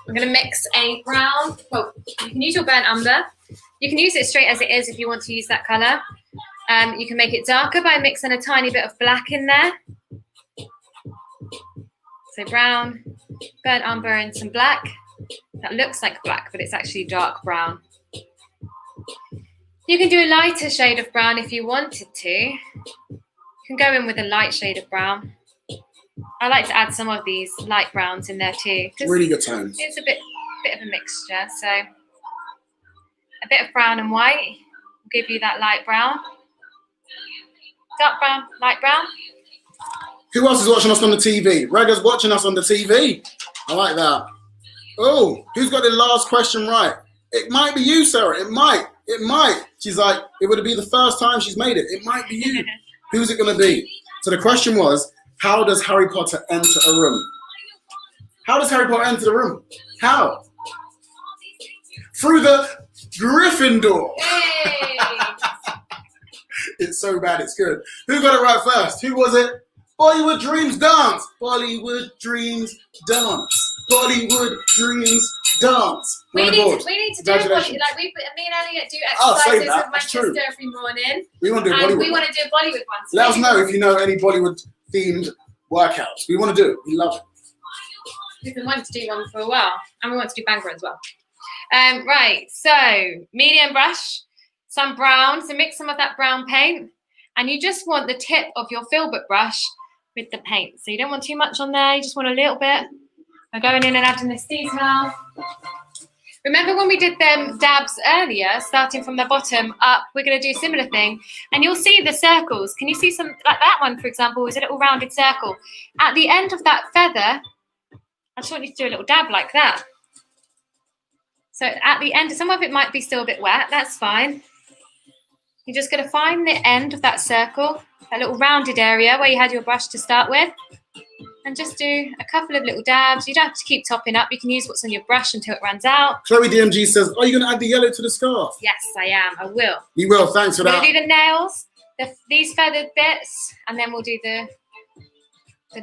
I'm going to mix a brown. Well, you can use your burnt umber. You can use it straight as it is if you want to use that colour. You can make it darker by mixing a tiny bit of black in there. So brown, burnt umber and some black. That looks like black, but it's actually dark brown. You can do a lighter shade of brown if you wanted to. You can go in with a light shade of brown. I like to add some of these light browns in there too. Really good tones. It's a bit of a mixture. So a bit of brown and white will give you that light brown. Dark brown, light brown. Who else is watching us on the TV? Rega's watching us on the TV. I like that. Oh, who's got the last question right? It might be you, Sarah. It might. She's like, it would be the first time she's made it. It might be you. Who's it going to be? So the question was, how does Harry Potter enter a room? How does Harry Potter enter the room? How? Through the Gryffindor. Hey. It's so bad, it's good. Who got it right first? Who was it? Bollywood Dreams Dance. Bollywood Dreams Dance. Bollywood Dreams dance. We We're on need board. to do a body, Congratulations. like me and Elliot do Oh, say exercises that. with my That's true. sister every morning. We want to do a And Bollywood we one. want to do a Bollywood one. So Let us know if you know any Bollywood themed workouts. We want to do it. We love it. We've been wanting to do one for a while, and we want to do Bhangra as well. Right, so medium brush, some brown, so mix some of that brown paint, and you just want the tip of your filbert brush with the paint. So you don't want too much on there, you just want a little bit. I'm going in and adding this detail. Remember when we did them dabs earlier, starting from the bottom up, we're going to do a similar thing, and you'll see the circles. Can you see some, like that one, for example, is a little rounded circle. At the end of that feather, I just want you to do a little dab like that. So at the end, some of it might be still a bit wet, that's fine. You're just going to find the end of that circle, that little rounded area where you had your brush to start with, and just do a couple of little dabs. You don't have to keep topping up. You can use what's on your brush until it runs out. Chloe DMG says, are you going to add the yellow to the scarf? Yes, I am. I will. You will. Thanks for We'll that. do the nails, these feathered bits, and then we'll do the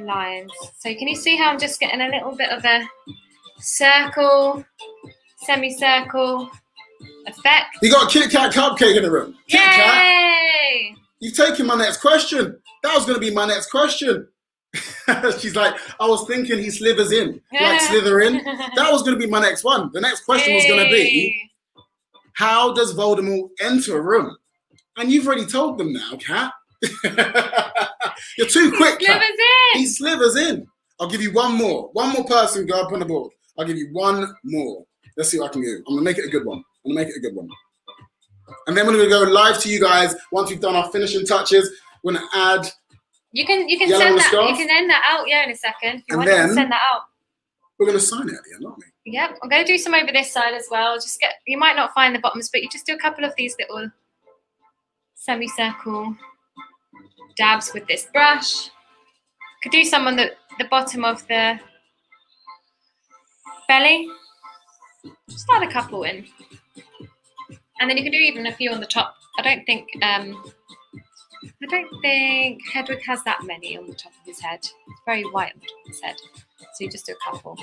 lines. So can you see how I'm just getting a little bit of a circle, semicircle effect? You got a Kit Kat cupcake in the room. Kit Kat. Yay! You've taken my next question. That was going to be my next question. She's like, I was thinking he slithers in, like Slytherin. That was going to be my next one. The next question was going to be, how does Voldemort enter a room? And you've already told them now, Kat. You're too quick, Kat. He slithers in. I'll give you one more. One more person go up on the board. I'll give you one more. Let's see what I can do. I'm going to make it a good one. And then we're going to go live to you guys once we've done our finishing touches. We're going to add You can yellow send on the that. scarf. You can end that out, yeah, in a second. If you And want, you then can send that out. we're going to sign it at the end, aren't we? Yep, I'm going to do some over this side as well. Just get. You might not find the bottoms, but you just do a couple of these little semicircle dabs with this brush. Could do some on the bottom of the belly. Just add a couple in, and then you can do even a few on the top. I don't think Hedwig has that many on the top of his head. It's very white on the top of his head, so you just do a couple.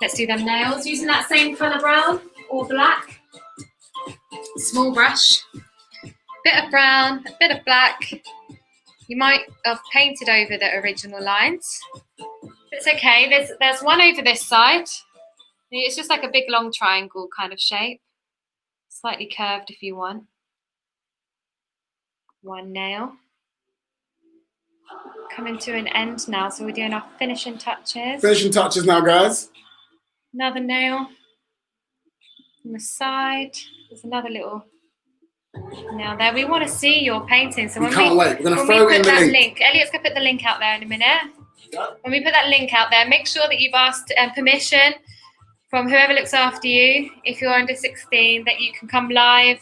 Let's do them nails using that same colour brown or black. Small brush, bit of brown, a bit of black. You might have painted over the original lines. It's okay. There's one over this side. It's just like a big long triangle kind of shape, slightly curved if you want. One nail. Coming to an end now, so we're doing our finishing touches. Finishing touches now, guys. Another nail on the side. There's another little nail there. We want to see your painting, so when can't wait. We're going to when throw we in put the that link. Elliot's going to put the link out there in a minute. Yep. When we put that link out there, make sure that you've asked permission from whoever looks after you, if you're under 16, that you can come live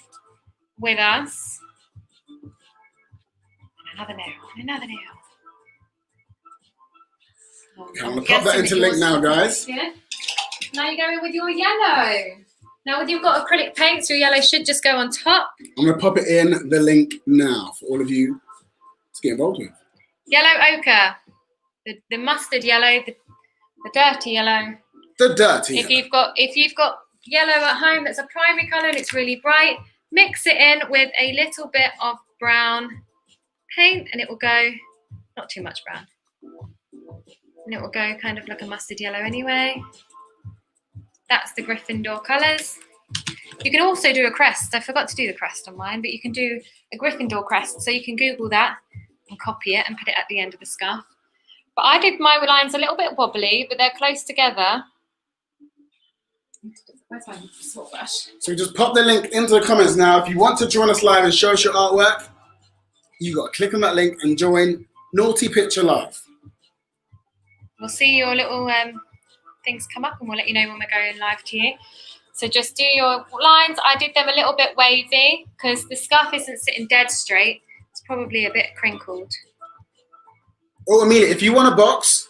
with us. Another nail, another nail. Okay, I'm going to pop that into link now, guys. Yeah. Now you're going with your yellow. Now when you've got acrylic paints, your yellow should just go on top. I'm going to pop it in the link now for all of you to get involved with. Yellow ochre, the mustard yellow, the dirty yellow. The dirty If yellow. you've got yellow at home that's a primary colour and it's really bright, mix it in with a little bit of brown paint and it will go, not too much brown, and it will go kind of like a mustard yellow anyway. That's the Gryffindor colours. You can also do a crest. I forgot to do the crest on mine, but you can do a Gryffindor crest. So you can Google that and copy it and put it at the end of the scarf. But I did my lines a little bit wobbly, but they're close together. Where's my small brush? So just pop the link into the comments now. If you want to join us live and show us your artwork, you got to click on that link and join NorteyPitcher Live. We'll see your little things come up and we'll let you know when we're going live to you. So just do your lines. I did them a little bit wavy because the scarf isn't sitting dead straight. It's probably a bit crinkled. Oh, Amelia, if you want a box,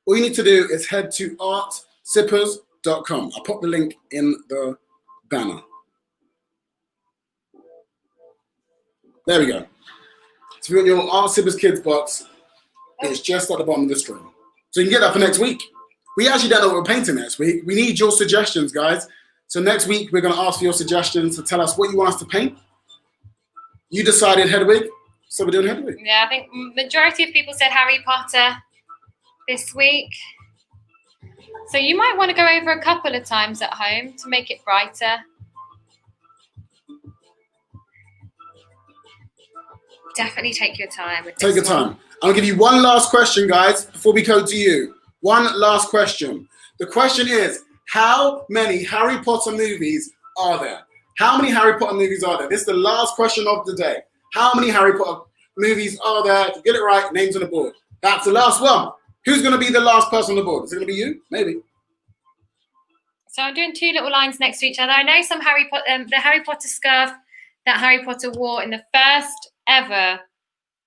all you need to do is head to artsippers.com. I'll put the link in the banner. There we go. So if you want your Art Sippers Kids box, it's just at the bottom of the screen. So you can get that for next week. We actually don't know what we're painting next week. We need your suggestions, guys. So next week, we're going to ask for your suggestions to tell us what you want us to paint. You decided Hedwig, so we're doing Hedwig. Yeah, I think majority of people said Harry Potter this week. So you might want to go over a couple of times at home to make it brighter. Definitely take your time with this. Take your time. I'm going to give you one last question, guys, before we go to you. One last question. The question is, how many Harry Potter movies are there? How many Harry Potter movies are there? This is the last question of the day. How many Harry Potter movies are there? If you get it right, names on the board. That's the last one. Who's going to be the last person on the board? Is it going to be you? Maybe. So I'm doing two little lines next to each other. I know some Harry Potter, the Harry Potter scarf that Harry Potter wore in the first ever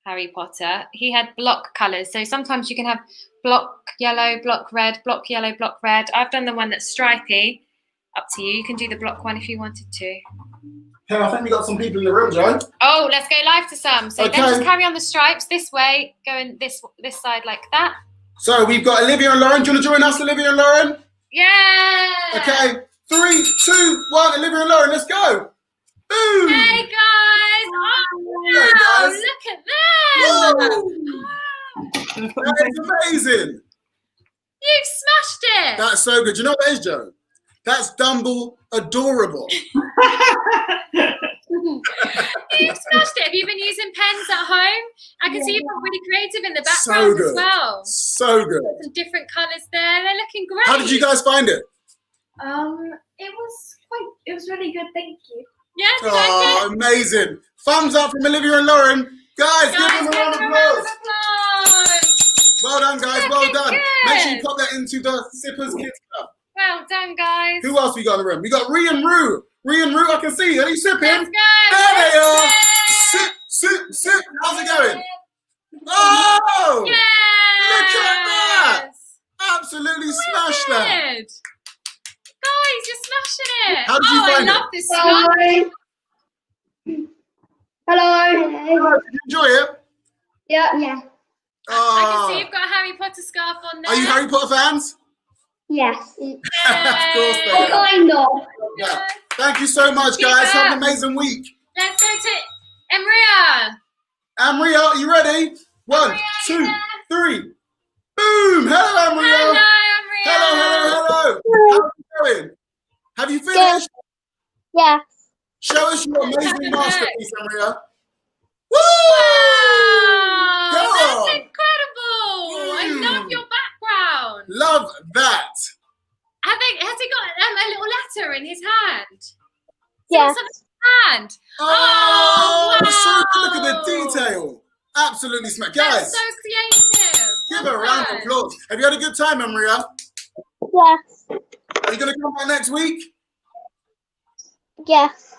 Harry Potter, he had block colours. So sometimes you can have block yellow, block red, block yellow, block red. I've done the one that's stripy. Up to you. You can do the block one if you wanted to. Hey, I think we got some people in the room, Joe. Oh, let's go live to some. So Okay. then just carry on the stripes this way, going this side like that. So we've got Olivia and Lauren. Do you want to join us, Olivia and Lauren? Yeah. Okay. 3, 2, 1. Olivia and Lauren, let's go. Boom. Hey guys. Oh, wow. Hey, guys. Look at them. Woo. That is amazing. You've smashed it. That's so good. Do you know what that is, Joe? That's Dumble adorable. You've smashed it. Have you been using pens at home? I can see you've got really creative in the So background good. as well. So good. Some different colours there. They're looking great. How did you guys find it? It was really good, thank you. Yeah, do you Oh, like it? amazing. Thumbs up from Olivia and Lauren. Guys, give them a round of applause. applause. Well done, guys. Well Looking done. good. Make sure you pop that into the Sippers Kids Club. Well done, guys. Who else we got in the room? We got Ree and Roo. Ree and Roo, I can see. Are you sipping? Let's go. There they are. Yes. Sip. How's it going? Oh! Yes. Look at that. Absolutely smashed that. Good. Guys, you're smashing it. How did you find I it? love this stuff. Hello. Did you enjoy it? Yeah. I can see Oh. you've got a Harry Potter scarf on there. Are you Harry Potter fans? Yes. Of course they are. Kind of. Yeah. Thank you so much, guys. Have an amazing week. Let's go to Emria. Amria, are you ready? 1, Amria, 2, yeah. 3. Boom! Hello, Amria. Hello, Emria. Hello. How's it going? Have you finished? Yes. Show us your amazing masterpiece, Amria. Woo! Wow, Go that's on. incredible. I love your background. Love that. Has he got a little letter in his hand? Yes. Hand. Oh, wow. so good. Look at the detail. Absolutely smart. Guys, That's so creative. give her a round of applause. Have you had a good time, Amria? Yes. Are you going to come back next week? Yes.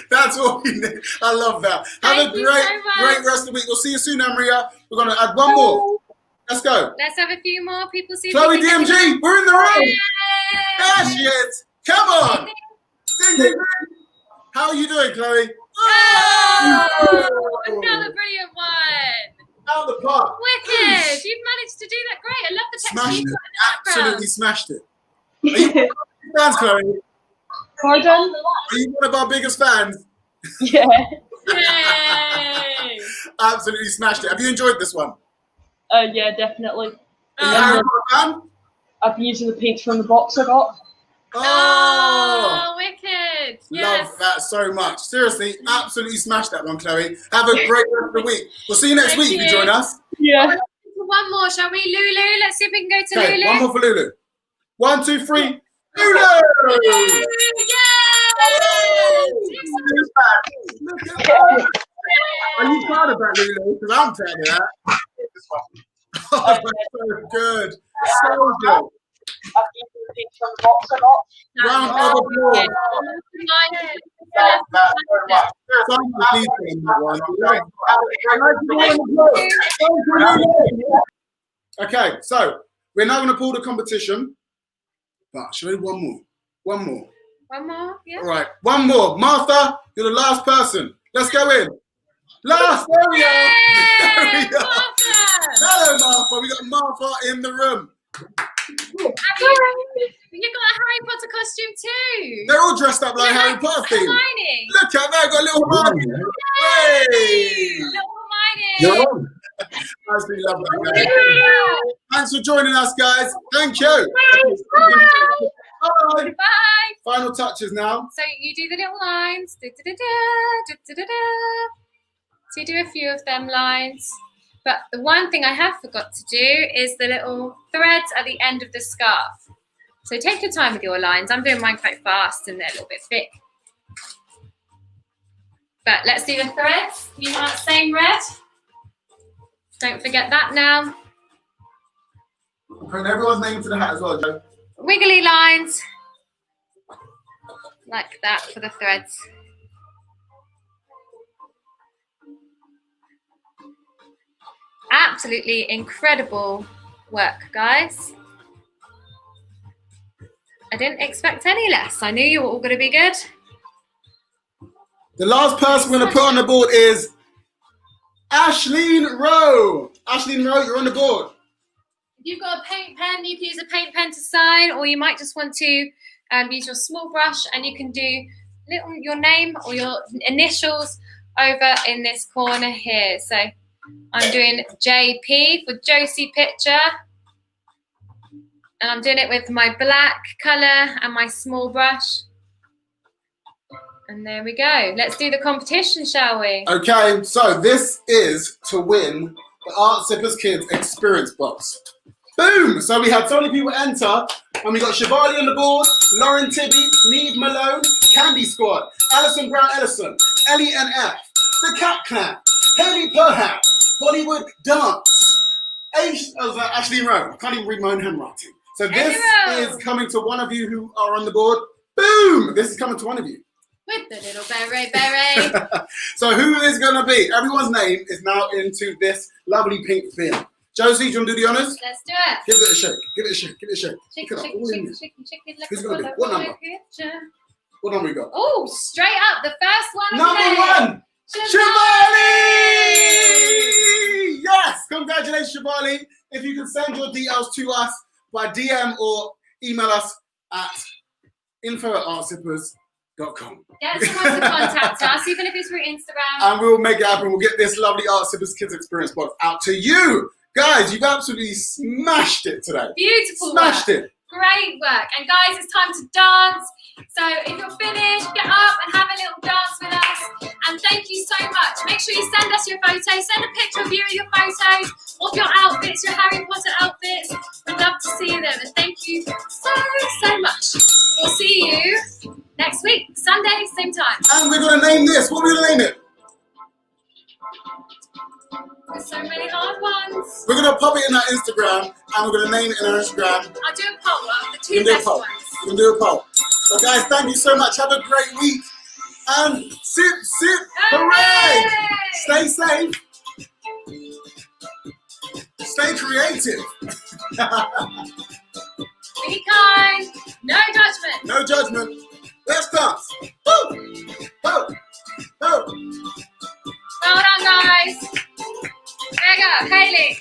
That's all we need. I love that. Have Thank a you great, so much. great rest of the week. We'll see you soon, Amria. We're going to add one more. Let's go. Let's have a few more people see. Chloe DMG, we're in the room. Yay. There she is. Come on. Ding, ding, ding. How are you doing, Chloe? Oh, another brilliant one. Out the park. Wicked. You've managed to do that great. I love the texture Smashed you've it. got in the background. Absolutely smashed it. Are you fans, Chloe? Pardon? Are you one of our biggest fans? Yeah. Yay. Absolutely smashed it. Have you enjoyed this one? Yeah, definitely. Are you a Harry Potter fan? I've been using the paints from the box I got. Oh, wicked. Yes. Love that so much. Seriously, absolutely smashed that one, Chloe. Have a great rest of the week. We'll see you next week if you join us. Yeah. One more, shall we? Lulu, let's see if we can go to Okay, Lulu. one more for Lulu. 1, 2, 3. Lulu! Yay! Look at that. Are you proud of that, Lulu? Because I'm proud of that. Oh, that's so good. So good. I've been using the paints from the box I got. Round of applause. Someone please say that one. Okay, so we're now going to pull the competition. But should we do one more? One more. One more, yeah. All right, one more. Martha, you're the last person. Let's go in. Last, there we are. There we are. Martha. Hello, Martha. We got Martha in the room. You got a Harry Potter costume too. They're all dressed up like Harry Potter theme. Hermione. Look at that, got little Hermione. Hey! Little Hermione. You're on. Absolutely love that, guys. Thanks for joining us, guys. Thank you. Bye. Bye. Final touches now. So you do the little lines. So you do a few of them lines. But the one thing I have forgot to do is the little threads at the end of the scarf. So take your time with your lines. I'm doing mine quite fast and they're a little bit thick. But let's do the threads. You want that same red? Don't forget that now. Put everyone's name to the hat as well, Joe. Wiggly lines. Like that for the threads. Absolutely incredible work, guys. I didn't expect any less. I knew you were all going to be good. The last person we're going to put on the board is Ashleen Rowe. Ashleen Rowe, you're on the board. If you've got a paint pen, you can use a paint pen to sign, or you might just want to use your small brush and you can do your name or your initials over in this corner here. So I'm doing JP for Josie Picture. And I'm doing it with my black colour and my small brush. And there we go. Let's do the competition, shall we? Okay, so this is to win the Art Sippers Kids Experience Box. Boom! So we had so many people enter, and we got Shivali on the board, Lauren Tibby, Neve Malone, Candy Squad, Alison Brown Ellison, Ellie NF, The Cat Clan, Haley Perham, Bollywood Dance, Ashleen Rowe. I can't even read my own handwriting. So this is coming to one of you who are on the board. Boom! This is coming to one of you. With the little beret. So who is going to be? Everyone's name is now into this lovely pink bin. Josie, do you want to do the honours? Let's do it. Give it a shake. Give it a shake. Give it a shake. Shake, Look at that, all in there. shake, Who's going to be? What number? What number we got? Oh, straight up. The first one. Number one! Shivali! Yes! Congratulations, Shivali. If you can send your details to us by DM or email us at info@artsippers.com. Get someone to contact us, even if it's through Instagram. And we'll make it happen. We'll get this lovely Art Sippers Kids Experience Box out to you. Guys, you've absolutely smashed it today. Beautiful Smashed work. it. Great work. And guys, it's time to dance. So if you're finished, get up and have a little dance with us. And thank you so much. Make sure you send us your photos. Send a picture of you and your photos of your outfits, your Harry Potter outfits. We'd love to see them. And thank you so much. We'll see you next week, Sunday, same time. And we're going to name this. What are we going to name it? There's so many hard ones. We're going to pop it in our Instagram, and we're going to name it in our Instagram. I'll do a poll of the two best ones. We're going to do a poll. So guys, thank you so much. Have a great week. And sip, hooray! Stay safe. Stay creative. Be kind. No judgment. No judgment. Let's dance. Woo! Ho! Ho! Well done, guys. There you go, Haley.